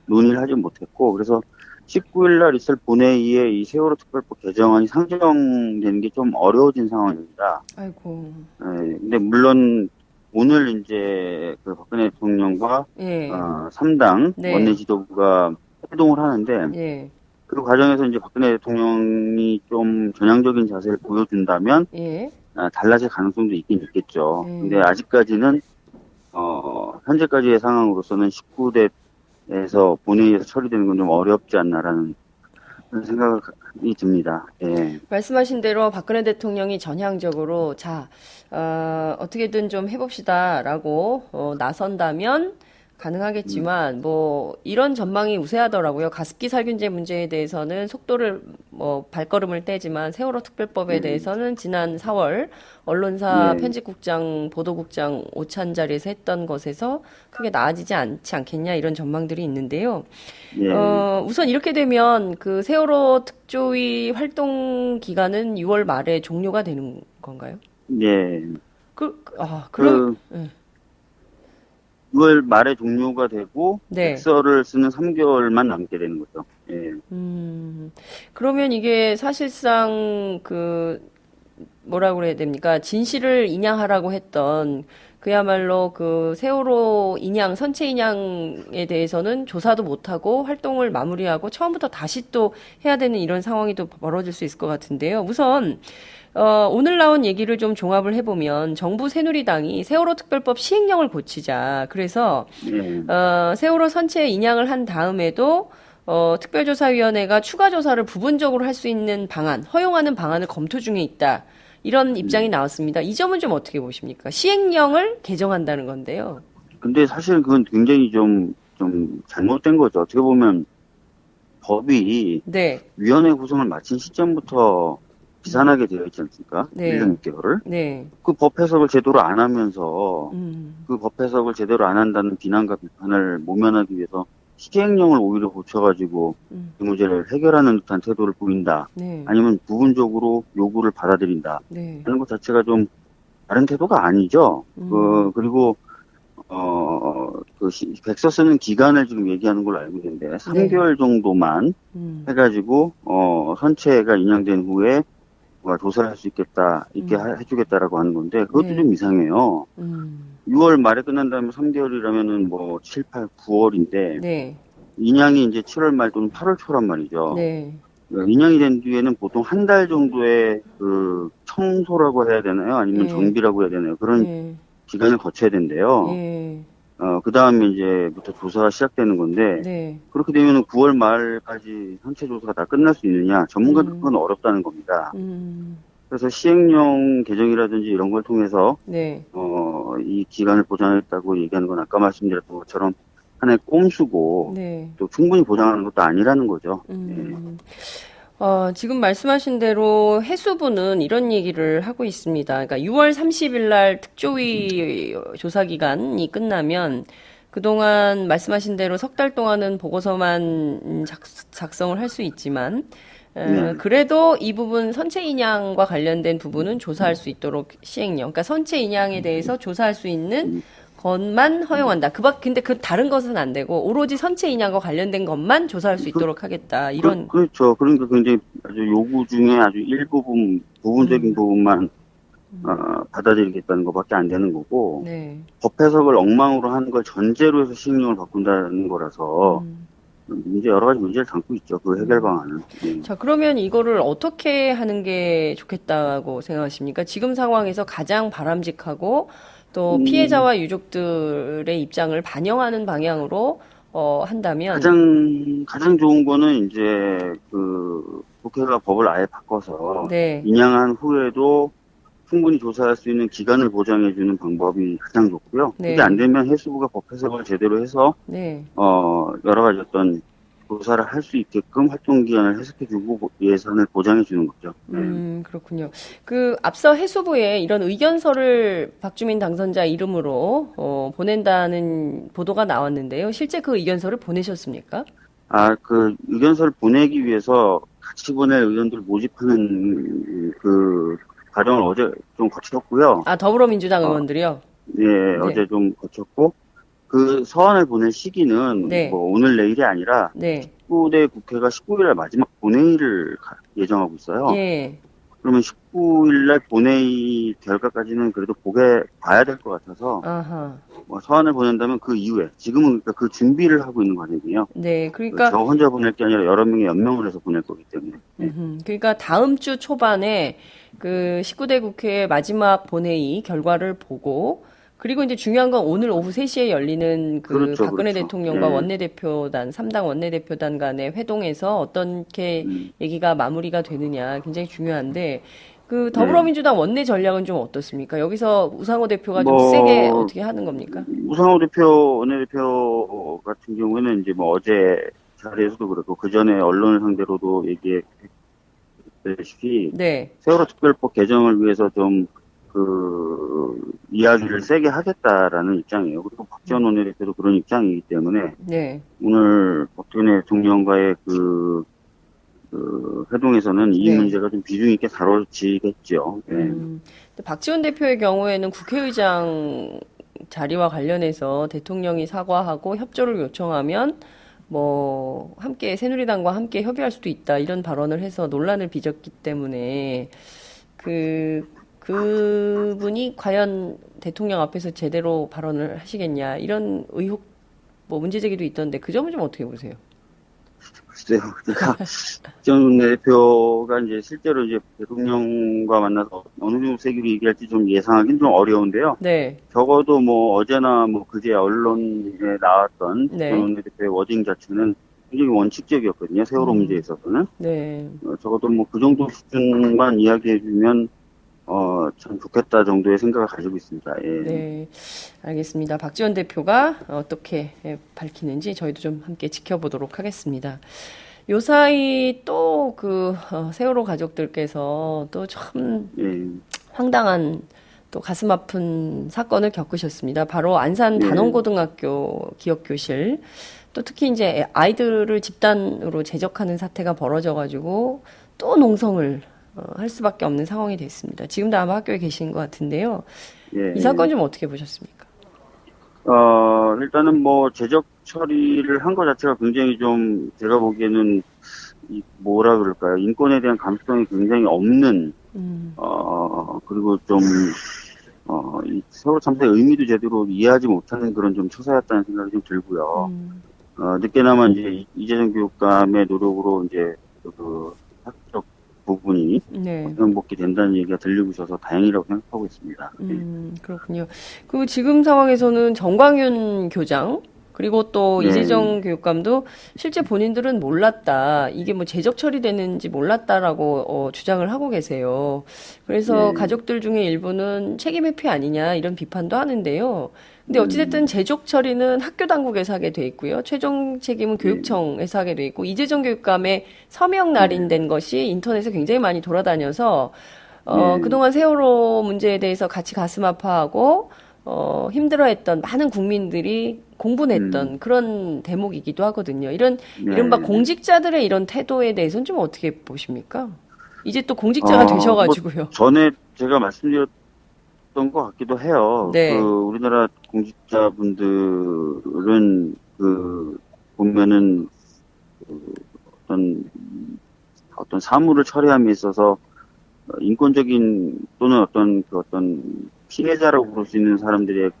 S7: 논의를 하지 못했고, 그래서 19일 날 있을 본회의에 이 세월호 특별법 개정안이 상정되는 게 좀 어려워진 상황입니다.
S3: 아이고.
S7: 근데 물론 오늘 이제 그 박근혜 대통령과
S3: 예.
S7: 3당
S3: 네.
S7: 원내 지도부가 회동을 하는데
S3: 예.
S7: 그 과정에서 이제 박근혜 대통령이 좀 전향적인 자세를 보여준다면
S3: 예.
S7: 달라질 가능성도 있긴 있겠죠. 근데 아직까지는 현재까지의 상황으로서는 19대에서 본회의에서 처리되는 건 좀 어렵지 않나라는 그런 생각이 듭니다. 예.
S3: 말씀하신 대로 박근혜 대통령이 전향적으로 어떻게든 좀 해봅시다라고 나선다면 가능하겠지만 뭐 이런 전망이 우세하더라고요. 가습기 살균제 문제에 대해서는 속도를 발걸음을 떼지만 세월호 특별법에 대해서는 지난 4월 언론사 편집국장 보도국장 오찬 자리에서 했던 것에서 크게 나아지지 않지 않겠냐 이런 전망들이 있는데요. 우선 이렇게 되면 그 세월호 특조위 활동 기간은 6월 말에 종료가 되는 건가요?
S7: 예.
S3: 그럼
S7: 6월 말에 종료가 되고
S3: 네.
S7: 백서를 쓰는 3개월만 남게 되는 거죠. 예.
S3: 그러면 이게 사실상 뭐라고 그래야 됩니까? 진실을 인양하라고 했던 그야말로 그 세월호 선체 인양에 대해서는 조사도 못하고 활동을 마무리하고 처음부터 다시 또 해야 되는 이런 상황이 또 벌어질 수 있을 것 같은데요. 우선 오늘 나온 얘기를 좀 종합을 해보면 정부 새누리당이 세월호 특별법 시행령을 고치자. 그래서 세월호 선체 인양을 한 다음에도 특별조사위원회가 추가 조사를 부분적으로 할 수 있는 방안, 허용하는 방안을 검토 중에 있다. 이런 입장이 나왔습니다. 이 점은 좀 어떻게 보십니까? 시행령을 개정한다는 건데요.
S7: 근데 사실 그건 굉장히 좀 잘못된 거죠. 어떻게 보면 법이
S3: 네.
S7: 위원회 구성을 마친 시점부터 비산하게 되어 있지 않습니까?
S3: 네.
S7: 1년 6개월을.
S3: 네.
S7: 그 법 해석을 제대로 안 하면서 그 법 해석을 제대로 안 한다는 비난과 비판을 모면하기 위해서 시행령을 오히려 고쳐가지고 이 문제를 해결하는 듯한 태도를 보인다.
S3: 네.
S7: 아니면 부분적으로 요구를 받아들인다.
S3: 네.
S7: 하는 것 자체가 좀 다른 태도가 아니죠. 그리고 백서 쓰는 기간을 지금 얘기하는 걸로 알고 있는데 3개월 정도만 해가지고 선체가 인양된 후에 조사를 할 수 있겠다, 이렇게 해주겠다라고 하는 건데, 그것도 좀 이상해요. 6월 말에 끝난 다음에 3개월이라면은 7, 8, 9월인데,
S3: 네.
S7: 인양이 이제 7월 말 또는 8월 초란 말이죠.
S3: 네.
S7: 인양이 된 뒤에는 보통 한 달 정도의 청소라고 해야 되나요? 아니면 정비라고 해야 되나요? 그런 기간을 거쳐야 된대요. 그 다음에 이제부터 조사가 시작되는 건데, 그렇게 되면 9월 말까지 선체 조사가 다 끝날 수 있느냐? 전문가들은 그건 어렵다는 겁니다. 그래서 시행령 개정이라든지 이런 걸 통해서, 이 기간을 보장했다고 얘기하는 건 아까 말씀드렸던 것처럼 하나의 꼼수고, 또 충분히 보장하는 것도 아니라는 거죠.
S3: 지금 말씀하신 대로 해수부는 이런 얘기를 하고 있습니다. 그러니까 6월 30일 날 특조위 조사 기간이 끝나면 그동안 말씀하신 대로 석 달 동안은 보고서만 작성을 할 수 있지만 그래도 이 부분 선체 인양과 관련된 부분은 조사할 수 있도록 시행령. 그러니까 선체 인양에 대해서 조사할 수 있는 것만 허용한다. 근데 다른 것은 안 되고 오로지 선체 인양과 관련된 것만 조사할 수 있도록 하겠다. 이런.
S7: 그렇죠. 그러니까 굉장히 아주 요구 중에 아주 부분적인 부분만 받아들이겠다는 것밖에 안 되는 거고, 법 해석을 엉망으로 하는 걸 전제로 해서 시행령을 바꾼다는 거라서 여러 가지 문제를 담고 있죠. 그 해결 방안은.
S3: 자, 그러면 이거를 어떻게 하는 게 좋겠다고 생각하십니까? 지금 상황에서 가장 바람직하고 또 피해자와 유족들의 입장을 반영하는 방향으로 한다면
S7: 가장 좋은 거는 이제 국회가 법을 아예 바꿔서 인양한 후에도 충분히 조사할 수 있는 기간을 보장해주는 방법이 가장 좋고요.
S3: 네.
S7: 그게 안 되면 해수부가 법 해석을 제대로 해서
S3: 네.
S7: 여러 가지 어떤 조사를 할 수 있게끔 활동 기간을 해석해주고 예산을 보장해주는 거죠.
S3: 그렇군요. 그 앞서 해수부에 이런 의견서를 박주민 당선자 이름으로 보낸다는 보도가 나왔는데요. 실제 그 의견서를 보내셨습니까?
S7: 그 의견서를 보내기 위해서 같이 보낼 의원들 모집하는 그 과정을 어제 좀 거쳤고요.
S3: 더불어민주당 의원들이요?
S7: 네, 어제 좀 거쳤고, 그 서한을 보낼 시기는
S3: 네.
S7: 뭐 오늘 내일이 아니라
S3: 네.
S7: 19대 국회가 19일날 마지막 본회의를 예정하고 있어요.
S3: 예.
S7: 그러면 19일날 본회의 결과까지는 그래도 봐야 될 것 같아서
S3: 아하.
S7: 뭐 서한을 보낸다면 그 이후에 지금은 그러니까 그 준비를 하고 있는 과정이에요.
S3: 네, 그러니까
S7: 저 혼자 보낼 게 아니라 여러 명이 연명을 해서 보낼 거기 때문에.
S3: 그러니까 다음 주 초반에 그 19대 국회 마지막 본회의 결과를 보고 그리고 이제 중요한 건 오늘 오후 3시에 열리는 그
S7: 그렇죠,
S3: 박근혜
S7: 그렇죠.
S3: 대통령과
S7: 네.
S3: 원내대표단, 3당 원내대표단 간의 회동에서 어떻게 얘기가 마무리가 되느냐 굉장히 중요한데 그 더불어민주당 원내 전략은 좀 어떻습니까? 여기서 우상호 대표가 좀 세게 어떻게 하는 겁니까?
S7: 우상호 원내대표 같은 경우에는 이제 뭐 어제 자리에서도 그렇고 그 전에 언론을 상대로도 얘기했듯이
S3: 네.
S7: 세월호 특별법 개정을 위해서 좀 이야기를 세게 하겠다라는 입장이에요. 그리고 박지원 원내대표도 그런 입장이기 때문에
S3: 네.
S7: 오늘 박근혜 대통령과의 회동에서는 이
S3: 네.
S7: 문제가 좀 비중 있게 다뤄지겠죠. 네.
S3: 박지원 대표의 경우에는 국회의장 자리와 관련해서 대통령이 사과하고 협조를 요청하면 뭐 함께 새누리당과 함께 협의할 수도 있다 이런 발언을 해서 논란을 빚었기 때문에 그분이 과연 대통령 앞에서 제대로 발언을 하시겠냐 이런 의혹 뭐 문제 제기도 있던데 그 점은 좀 어떻게 보세요?
S7: 글쎄요. 박지원 대표가 이제 실제로 이제 대통령과 만나서 어느 정도 세기로 얘기할지 좀 예상하기는 좀 어려운데요.
S3: 네.
S7: 적어도 뭐 어제나 뭐 그제 언론에 나왔던
S3: 네.
S7: 박지원 대표의 워딩 자체는 굉장히 원칙적이었거든요. 세월호 문제에 있어서는.
S3: 네.
S7: 적어도 뭐 그 정도 수준만 이야기해주면 참 좋겠다 정도의 생각을 가지고 있습니다. 예.
S3: 네, 알겠습니다. 박지원 대표가 어떻게 밝히는지 저희도 좀 함께 지켜보도록 하겠습니다. 요 사이 또 세월호 가족들께서 또 참 황당한 또 가슴 아픈 사건을 겪으셨습니다. 바로 안산 단원고등학교 기억교실. 또 특히 이제 아이들을 집단으로 제적하는 사태가 벌어져가지고 또 농성을 할 수밖에 없는 상황이 됐습니다. 지금도 아마 학교에 계신 것 같은데요. 이 사건 좀 어떻게 보셨습니까?
S7: 일단은 뭐 제적 처리를 한 것 자체가 굉장히 좀 제가 보기에는 뭐라 그럴까요? 인권에 대한 감수성이 굉장히 없는 그리고 좀 이 세월호 참사의 의미도 제대로 이해하지 못하는 그런 좀 처사였다는 생각이 좀 들고요. 늦게나마 이제 이재정 교육감의 노력으로 이제 학적 부분이 회복이 된다는 얘기가 들리고 있어서 다행이라고 생각하고 있습니다.
S3: 그렇군요. 그 지금 상황에서는 정광윤 교장 그리고 또 이재정 교육감도 실제 본인들은 몰랐다. 이게 뭐 제적 처리되는지 몰랐다라고 주장을 하고 계세요. 그래서 가족들 중에 일부는 책임 회피 아니냐 이런 비판도 하는데요. 근데 어찌됐든 제적 처리는 학교 당국에서 하게 돼 있고요. 최종 책임은 교육청에서 하게 돼 있고 이재정 교육감의 서명 날인된 것이 인터넷에 굉장히 많이 돌아다녀서 그동안 세월호 문제에 대해서 같이 가슴 아파하고 힘들어했던 많은 국민들이 공분했던 그런 대목이기도 하거든요. 이른바 공직자들의 이런 태도에 대해서는 좀 어떻게 보십니까? 이제 또 공직자가 되셔가지고요.
S7: 뭐 전에 제가 말씀드렸던 것 같기도 해요. 우리나라 공직자분들은 보면은 어떤 사무를 처리함에 있어서 인권적인 또는 어떤 피해자라고 부를 수 있는 사람들의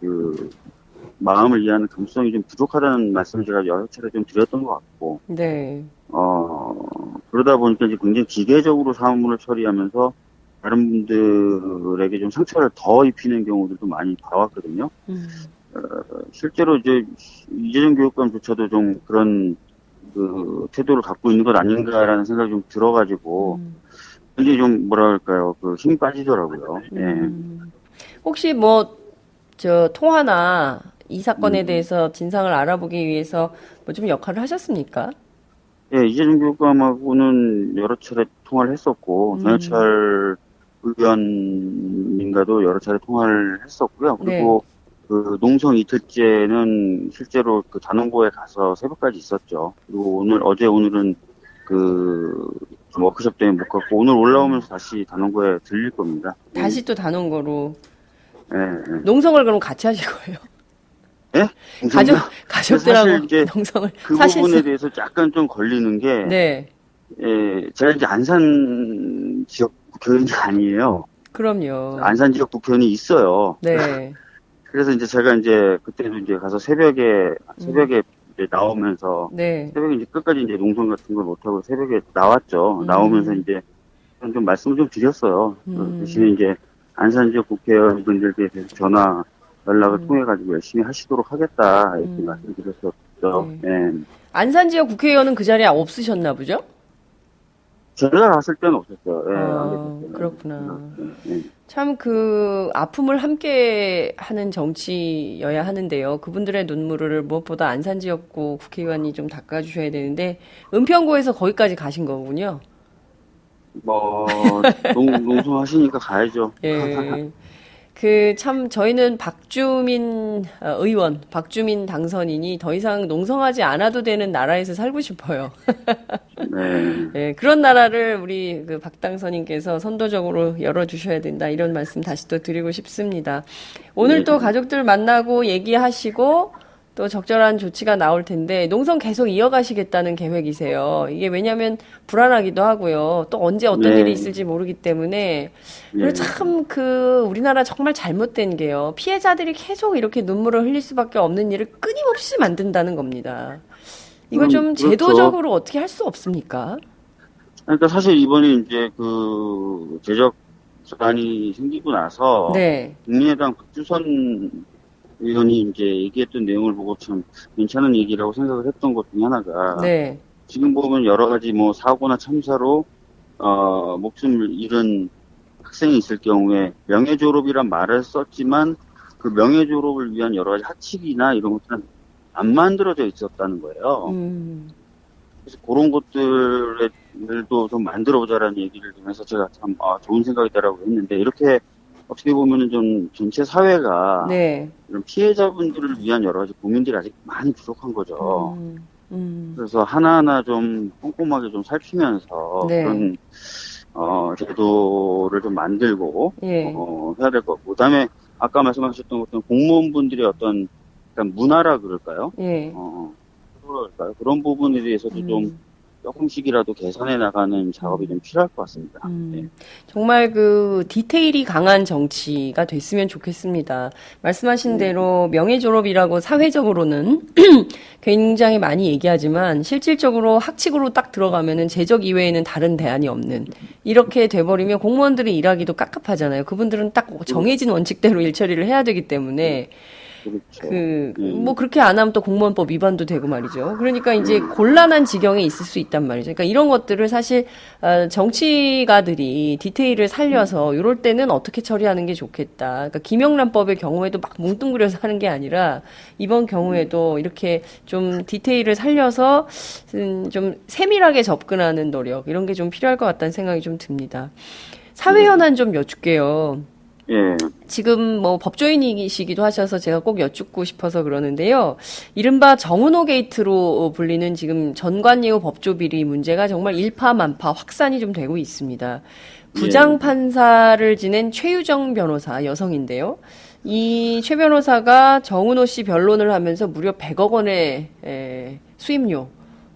S7: 마음을 이해하는 감수성이 좀 부족하다는 말씀을 제가 여러 차례 좀 드렸던 것 같고. 그러다 보니까 이제 굉장히 기계적으로 사무를 처리하면서 다른 분들에게 좀 상처를 더 입히는 경우들도 많이 봐왔거든요. 실제로 이제 이재정 교육감조차도 좀 그런 태도를 갖고 있는 것 아닌가라는 생각이 좀 들어가지고, 굉장히 좀 뭐랄까요, 그 힘이 빠지더라고요.
S3: 혹시 통화나 이 사건에 대해서 진상을 알아보기 위해서 뭐 좀 역할을 하셨습니까?
S7: 예, 이재정 교육감하고는 여러 차례 통화를 했었고, 전해철 의원님과도 여러 차례 통화를 했었고요. 그리고 그 농성 이틀째는 실제로 그 단원고에 가서 새벽까지 있었죠. 그리고 오늘은 좀 워크숍 때문에 못 갔고, 오늘 올라오면서 다시 단원고에 들릴 겁니다.
S3: 다시 또 단원고로.
S7: 예.
S3: 농성을 그럼 같이 하실 거예요?
S7: 예?
S3: 가족들하고
S7: 사실 이제
S3: 농성을.
S7: 그 부분에 대해서 약간 좀 걸리는 게,
S3: 네.
S7: 예, 제가 이제 안산 지역 국회의원이 아니에요.
S3: 그럼요.
S7: 안산 지역 국회의원이 있어요.
S3: 네.
S7: 그래서 이제 제가 이제 그때도 이제 가서 새벽에 이제 나오면서
S3: 네.
S7: 새벽에 이제 끝까지 이제 농성 같은 걸 못하고 새벽에 나왔죠. 나오면서 이제 좀 말씀을 좀 드렸어요. 대신에 이제 안산 지역 국회의원분들께 대해서 전화 연락을 통해가지고 열심히 하시도록 하겠다 이렇게 말씀드렸었죠. 네.
S3: 안산 지역 국회의원은 그 자리에 없으셨나 보죠?
S7: 제가 갔을 때는 없었어요. 네,
S3: 그렇구나.
S7: 네.
S3: 참 아픔을 함께 하는 정치여야 하는데요. 그분들의 눈물을 무엇보다 안산 지역구 국회의원이 좀 닦아주셔야 되는데, 은평구에서 거기까지 가신 거군요.
S7: 농성하시니까 가야죠.
S3: 예. 저희는 박주민 의원, 박주민 당선인이 더 이상 농성하지 않아도 되는 나라에서 살고 싶어요.
S7: 네.
S3: 네, 그런 나라를 우리 박 당선인께서 선도적으로 열어주셔야 된다. 이런 말씀 다시 또 드리고 싶습니다. 오늘 또 가족들 만나고 얘기하시고 또 적절한 조치가 나올 텐데 농성 계속 이어가시겠다는 계획이세요. 이게 왜냐하면 불안하기도 하고요. 또 언제 어떤 일이 있을지 모르기 때문에 그리고 참 우리나라 정말 잘못된 게요. 피해자들이 계속 이렇게 눈물을 흘릴 수밖에 없는 일을 끊임없이 만든다는 겁니다. 이걸 좀 제도적으로 어떻게 할 수 없습니까?
S7: 그러니까 사실 이번에 이제 제적 사안이 생기고 나서 국민의당 박주선 의원이 이제 얘기했던 내용을 보고 참 괜찮은 얘기라고 생각을 했던 것 중에 하나가 지금 보면 여러 가지 사고나 참사로 목숨을 잃은 학생이 있을 경우에 명예졸업이란 말을 썼지만 그 명예졸업을 위한 여러 가지 하칙이나 이런 것들은 안 만들어져 있었다는 거예요. 그래서 그런 것들도 좀 만들어보자라는 얘기를 좀 해서 제가 참 좋은 생각이다라고 했는데 이렇게 어떻게 보면은 좀 전체 사회가 이런 피해자분들을 위한 여러 가지 고민들이 아직 많이 부족한 거죠. 그래서 하나하나 좀 꼼꼼하게 좀 살피면서 그런 제도를 좀 만들고 해야 될 것 같고 그다음에 아까 말씀하셨던 것처럼 공무원분들의 어떤 약간 문화라 그럴까요? 그런 부분에 대해서도 좀 조금씩이라도 개선해 나가는 작업이 좀 필요할 것 같습니다.
S3: 정말 디테일이 강한 정치가 됐으면 좋겠습니다. 말씀하신 대로 명예졸업이라고 사회적으로는 굉장히 많이 얘기하지만 실질적으로 학칙으로 딱 들어가면은 제적 이외에는 다른 대안이 없는 이렇게 돼버리면 공무원들이 일하기도 깝깝하잖아요. 그분들은 딱 정해진 원칙대로 일 처리를 해야 되기 때문에 그렇게 안 하면 또 공무원법 위반도 되고 말이죠. 그러니까 이제 곤란한 지경에 있을 수 있단 말이죠. 그러니까 이런 것들을 사실, 정치가들이 디테일을 살려서 이럴 때는 어떻게 처리하는 게 좋겠다. 그러니까 김영란법의 경우에도 막 뭉뚱그려서 하는 게 아니라 이번 경우에도 이렇게 좀 디테일을 살려서 좀 세밀하게 접근하는 노력, 이런 게 좀 필요할 것 같다는 생각이 좀 듭니다. 사회현안 좀 여쭙게요. 지금 법조인이시기도 하셔서 제가 꼭 여쭙고 싶어서 그러는데요. 이른바 정은호 게이트로 불리는 지금 전관예우 법조비리 문제가 정말 일파만파 확산이 좀 되고 있습니다. 부장판사를 지낸 최유정 변호사, 여성인데요. 이 최 변호사가 정은호 씨 변론을 하면서 무려 100억 원의 수임료,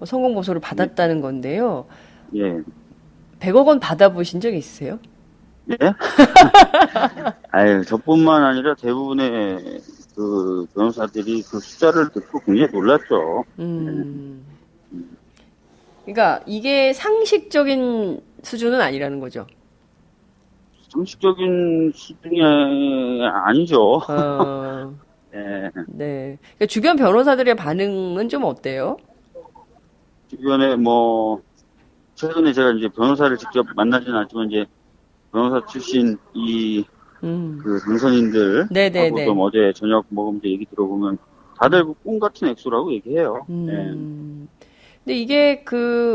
S3: 성공보소를 받았다는 건데요. 100억 원 받아보신 적 있으세요?
S7: 저뿐만 아니라 대부분의 변호사들이 그 숫자를 듣고 굉장히 놀랐죠.
S3: 그러니까 이게 상식적인 수준은 아니라는 거죠.
S7: 상식적인 수준이 아니죠.
S3: 그러니까 주변 변호사들의 반응은 좀 어때요?
S7: 주변에 최근에 제가 이제 변호사를 직접 만나지는 않지만 이제 변호사 출신 그 당선인들 하고 좀 어제 저녁 먹으면서 얘기 들어보면 다들 꿈 같은 액수라고 얘기해요.
S3: 근데 이게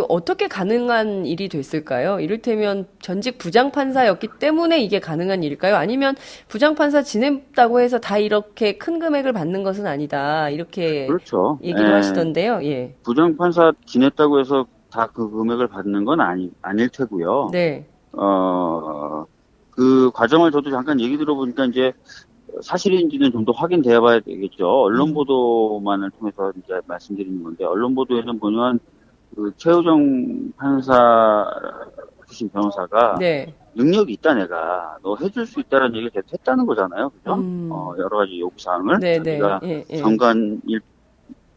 S3: 어떻게 가능한 일이 됐을까요? 이를테면 전직 부장판사였기 때문에 이게 가능한 일일까요? 아니면 부장판사 지냈다고 해서 다 이렇게 큰 금액을 받는 것은 아니다. 이렇게
S7: 그렇죠.
S3: 얘기도 하시던데요. 예.
S7: 부장판사 지냈다고 해서 다 그 금액을 받는 건 아닐 테고요.
S3: 네.
S7: 그 과정을 저도 잠깐 얘기 들어보니까 이제 사실인지는 좀 더 확인되어 봐야 되겠죠. 언론 보도만을 통해서 이제 말씀드리는 건데, 언론 보도에는 보면 그 최우정 판사 출신 변호사가
S3: 네.
S7: 능력이 있다, 내가 너 해줄 수 있다는 얘기를 계속 했다는 거잖아요. 그죠? 여러 가지 요구사항을 자기가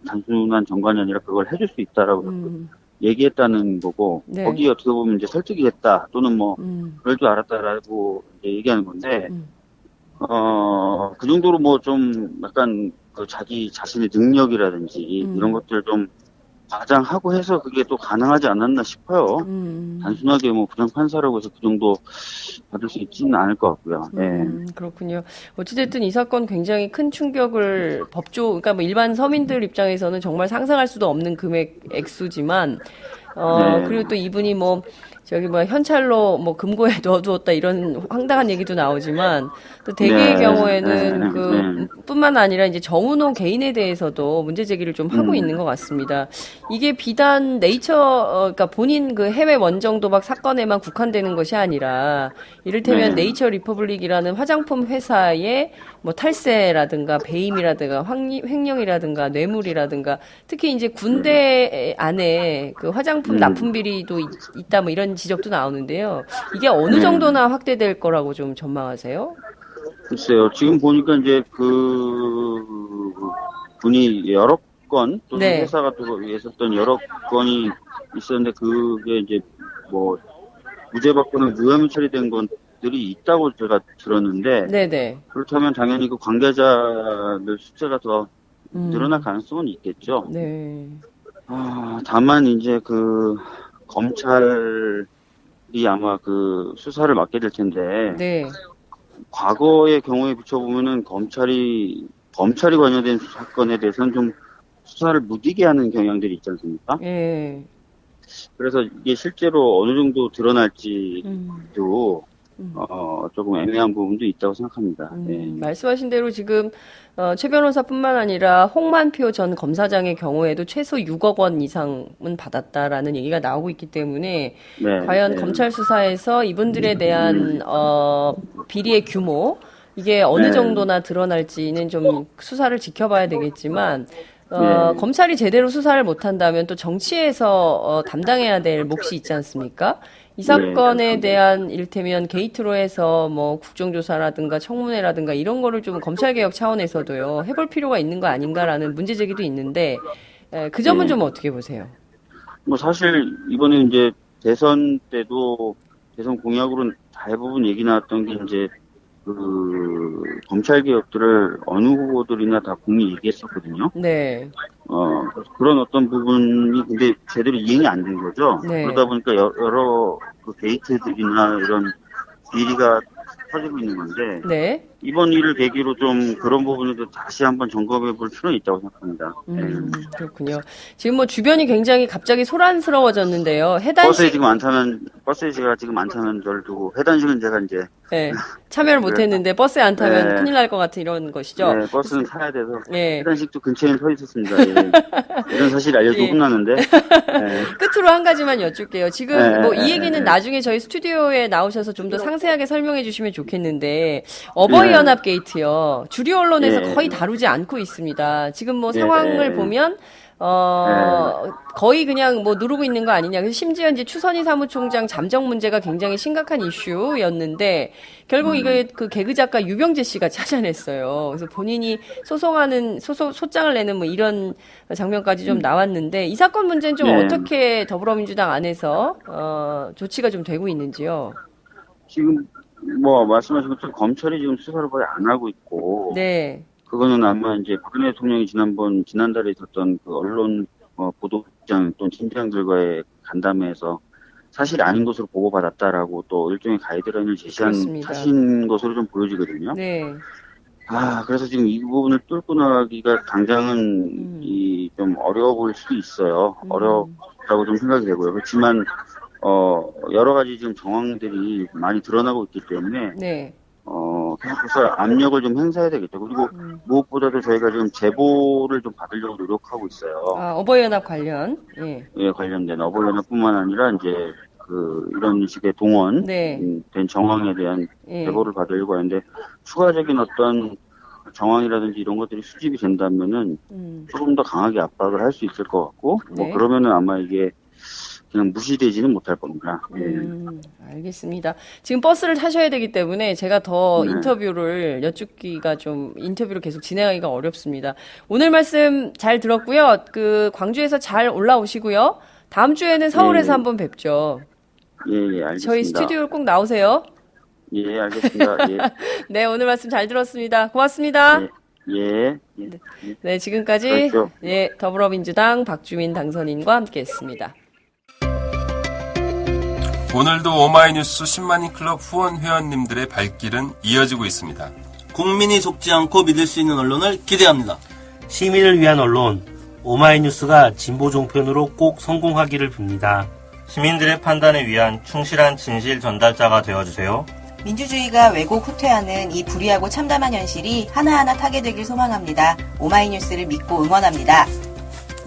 S7: 단순한 정관이 아니라 그걸 해줄 수 있다라고 얘기했다는 거고,
S3: 네.
S7: 거기에 어떻게 보면 이제 설득이 됐다 또는 뭐 그럴 줄 알았다라고 이제 얘기하는 건데, 그 정도로 뭐 좀 약간 그 자기 자신의 능력이라든지 이런 것들을 좀 과장하고 해서 그게 또 가능하지 않았나 싶어요. 단순하게 뭐 부장판사라고 해서 그 정도 받을 수 있지는 않을 것 같고요.
S3: 그렇군요. 어찌됐든 이 사건 굉장히 큰 충격을 그러니까 뭐 일반 서민들 입장에서는 정말 상상할 수도 없는 금액 액수지만, 그리고 또 이분이 현찰로 금고에 넣어두었다 이런 황당한 얘기도 나오지만 또 대개의 경우에는 뿐만 아니라 이제 정은호 개인에 대해서도 문제 제기를 좀 하고 있는 것 같습니다. 이게 비단 그러니까 본인 그 해외 원정 도박 사건에만 국한되는 것이 아니라 이를테면 네이처 리퍼블릭이라는 화장품 회사의 뭐 탈세라든가 배임이라든가 횡령이라든가 뇌물이라든가 특히 이제 군대 안에 그 화장품 납품 비리도 있다 뭐 이런 지적도 나오는데요. 이게 어느 정도나 확대될 거라고 좀 전망하세요?
S7: 글쎄요. 지금 보니까 이제 그 분이 여러 건 또는 회사가 또 있었던 여러 건이 있었는데 그게 이제 뭐 무죄 받거나 무혐의 처리된 것들이 있다고 제가 들었는데 그렇다면 당연히 그 관계자들 숫자가 더 늘어날 가능성은 있겠죠. 다만 이제 그 검찰이 아마 그 수사를 맡게 될 텐데 과거의 경우에 비춰보면은 검찰이 관여된 사건에 대해서는 좀 수사를 무디게 하는 경향들이 있지 않습니까? 그래서 이게 실제로 어느 정도 드러날지도 조금 애매한 부분도 있다고 생각합니다.
S3: 말씀하신 대로 지금 최 변호사뿐만 아니라 홍만표 전 검사장의 경우에도 최소 6억 원 이상은 받았다라는 얘기가 나오고 있기 때문에 과연 검찰 수사에서 이분들에 대한 비리의 규모 이게 어느 정도나 드러날지는 좀 수사를 지켜봐야 되겠지만 검찰이 제대로 수사를 못한다면 또 정치에서 담당해야 될 몫이 있지 않습니까? 이 사건에 대한 이를테면 게이트로 해서 뭐 국정조사라든가 청문회라든가 이런 거를 좀 검찰개혁 차원에서도요 해볼 필요가 있는 거 아닌가라는 문제 제기도 있는데 그 점은 좀 어떻게 보세요?
S7: 뭐 사실 이번에 이제 대선 때도 대선 공약으로는 대부분 얘기 나왔던 게 이제 그 검찰 개혁들을 어느 후보들이나 다 공히 얘기했었거든요. 그런 어떤 부분이 근데 제대로 이행이 안 된 거죠. 그러다 보니까 여러 그 게이트들이나 이런 비리가 터지고 있는 건데 이번 일을 계기로 좀 그런 부분에도 다시 한번 점검해 볼 필요는 있다고 생각합니다.
S3: 그렇군요. 지금 뭐 주변이 굉장히 갑자기 소란스러워졌는데요.
S7: 버스에 지금 안 타면 저를 두고 해단식은 제가 이제
S3: 참여를 못했는데 버스에 안 타면 큰일 날 것 같은 이런 것이죠.
S7: 버스는 타야 돼서 해단식도 근처에 서 있었습니다. 이런 사실 알려주고 혼나는데
S3: 끝으로 한 가지만 여쭐게요. 지금 뭐 이 얘기는 나중에 저희 스튜디오에 나오셔서 좀 더 상세하게 설명해 주시면 좋겠는데 어버이연합 게이트요. 주류 언론에서 거의 다루지 않고 있습니다. 지금 뭐 상황을 보면 거의 그냥 뭐 누르고 있는 거 아니냐. 그래서 심지어 이제 추선희 사무총장 잠적 문제가 굉장히 심각한 이슈였는데 결국 이거 그 개그 작가 유병재 씨가 찾아냈어요. 그래서 본인이 소장을 내는 뭐 이런 장면까지 좀 나왔는데 이 사건 문제는 좀 어떻게 더불어민주당 안에서 조치가 좀 되고 있는지요?
S7: 지금 뭐 말씀하신 것처럼 검찰이 지금 수사를 거의 안 하고 있고 그거는 아마 이제 박근혜 대통령이 지난달에 있었던 그 언론 보도국장 또는 팀장들과의 간담회에서 사실이 아닌 것으로 보고받았다라고 또 일종의 가이드라인을
S3: 그렇습니다.
S7: 하신 것으로 좀 보여지거든요.
S3: 네.
S7: 그래서 지금 이 부분을 뚫고 나가기가 당장은 좀 어려워 보일 수도 있어요. 어렵다고 좀 생각이 되고요. 그렇지만, 여러 가지 지금 정황들이 많이 드러나고 있기 때문에,
S3: 네.
S7: 계속해서 압력을 좀 행사해야 되겠죠. 그리고 무엇보다도 저희가 지금 제보를 좀 받으려고 노력하고 있어요.
S3: 어버이연합 관련. 예.
S7: 예, 관련된 어버이연합뿐만 아니라 이제 이런 식의 동원
S3: 네.
S7: 된 정황에 대한
S3: 예.
S7: 제보를 받으려고 하는데 추가적인 어떤 정황이라든지 이런 것들이 수집이 된다면은 조금 더 강하게 압박을 할 수 있을 것 같고
S3: 네.
S7: 그러면은 아마 이게 그냥 무시되지는 못할 겁니다.
S3: 알겠습니다. 지금 버스를 타셔야 되기 때문에 제가 더 인터뷰를 여쭙기가 좀 인터뷰를 계속 진행하기가 어렵습니다. 오늘 말씀 잘 들었고요. 광주에서 잘 올라오시고요. 다음 주에는 서울에서 한번 뵙죠.
S7: 예, 알겠습니다.
S3: 저희 스튜디오로 꼭 나오세요.
S7: 예, 알겠습니다. 예.
S3: 네, 오늘 말씀 잘 들었습니다. 고맙습니다.
S7: 예.
S3: 네, 지금까지
S7: 그렇죠.
S3: 예, 더불어민주당 박주민 당선인과 함께했습니다.
S8: 오늘도 오마이뉴스 10만인 클럽 후원 회원님들의 발길은 이어지고 있습니다.
S9: 국민이 속지 않고 믿을 수 있는 언론을 기대합니다. 시민을 위한 언론, 오마이뉴스가 진보 종편으로 꼭 성공하기를 빕니다. 시민들의 판단에 위한 충실한 진실 전달자가 되어주세요.
S10: 민주주의가 왜곡 후퇴하는 이 불의하고 참담한 현실이 하나하나 타개되길 소망합니다. 오마이뉴스를 믿고 응원합니다.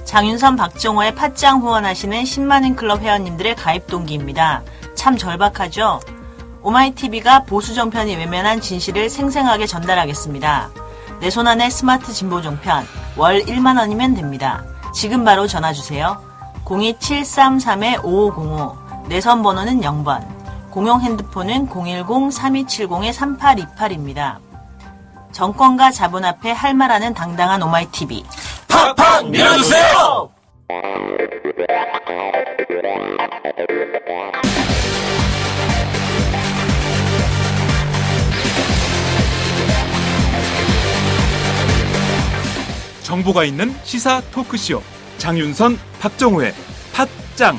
S10: 장윤선, 박정호의 팟짱 후원하시는 10만인 클럽 회원님들의 가입 동기입니다. 참 절박하죠? 오마이TV가 보수 정편이 외면한 진실을 생생하게 전달하겠습니다. 내 손안의 스마트 진보 종편, 월 1만 원이면 됩니다. 지금 바로 전화주세요. 02733-5505, 내선 번호는 0번, 공용 핸드폰은 010-3270-3828입니다. 정권과 자본 앞에 할 말하는 당당한 오마이TV.
S9: 팍팍 밀어주세요!
S1: 정보가 있는 시사 토크쇼 장윤선, 박정우의 팟짱.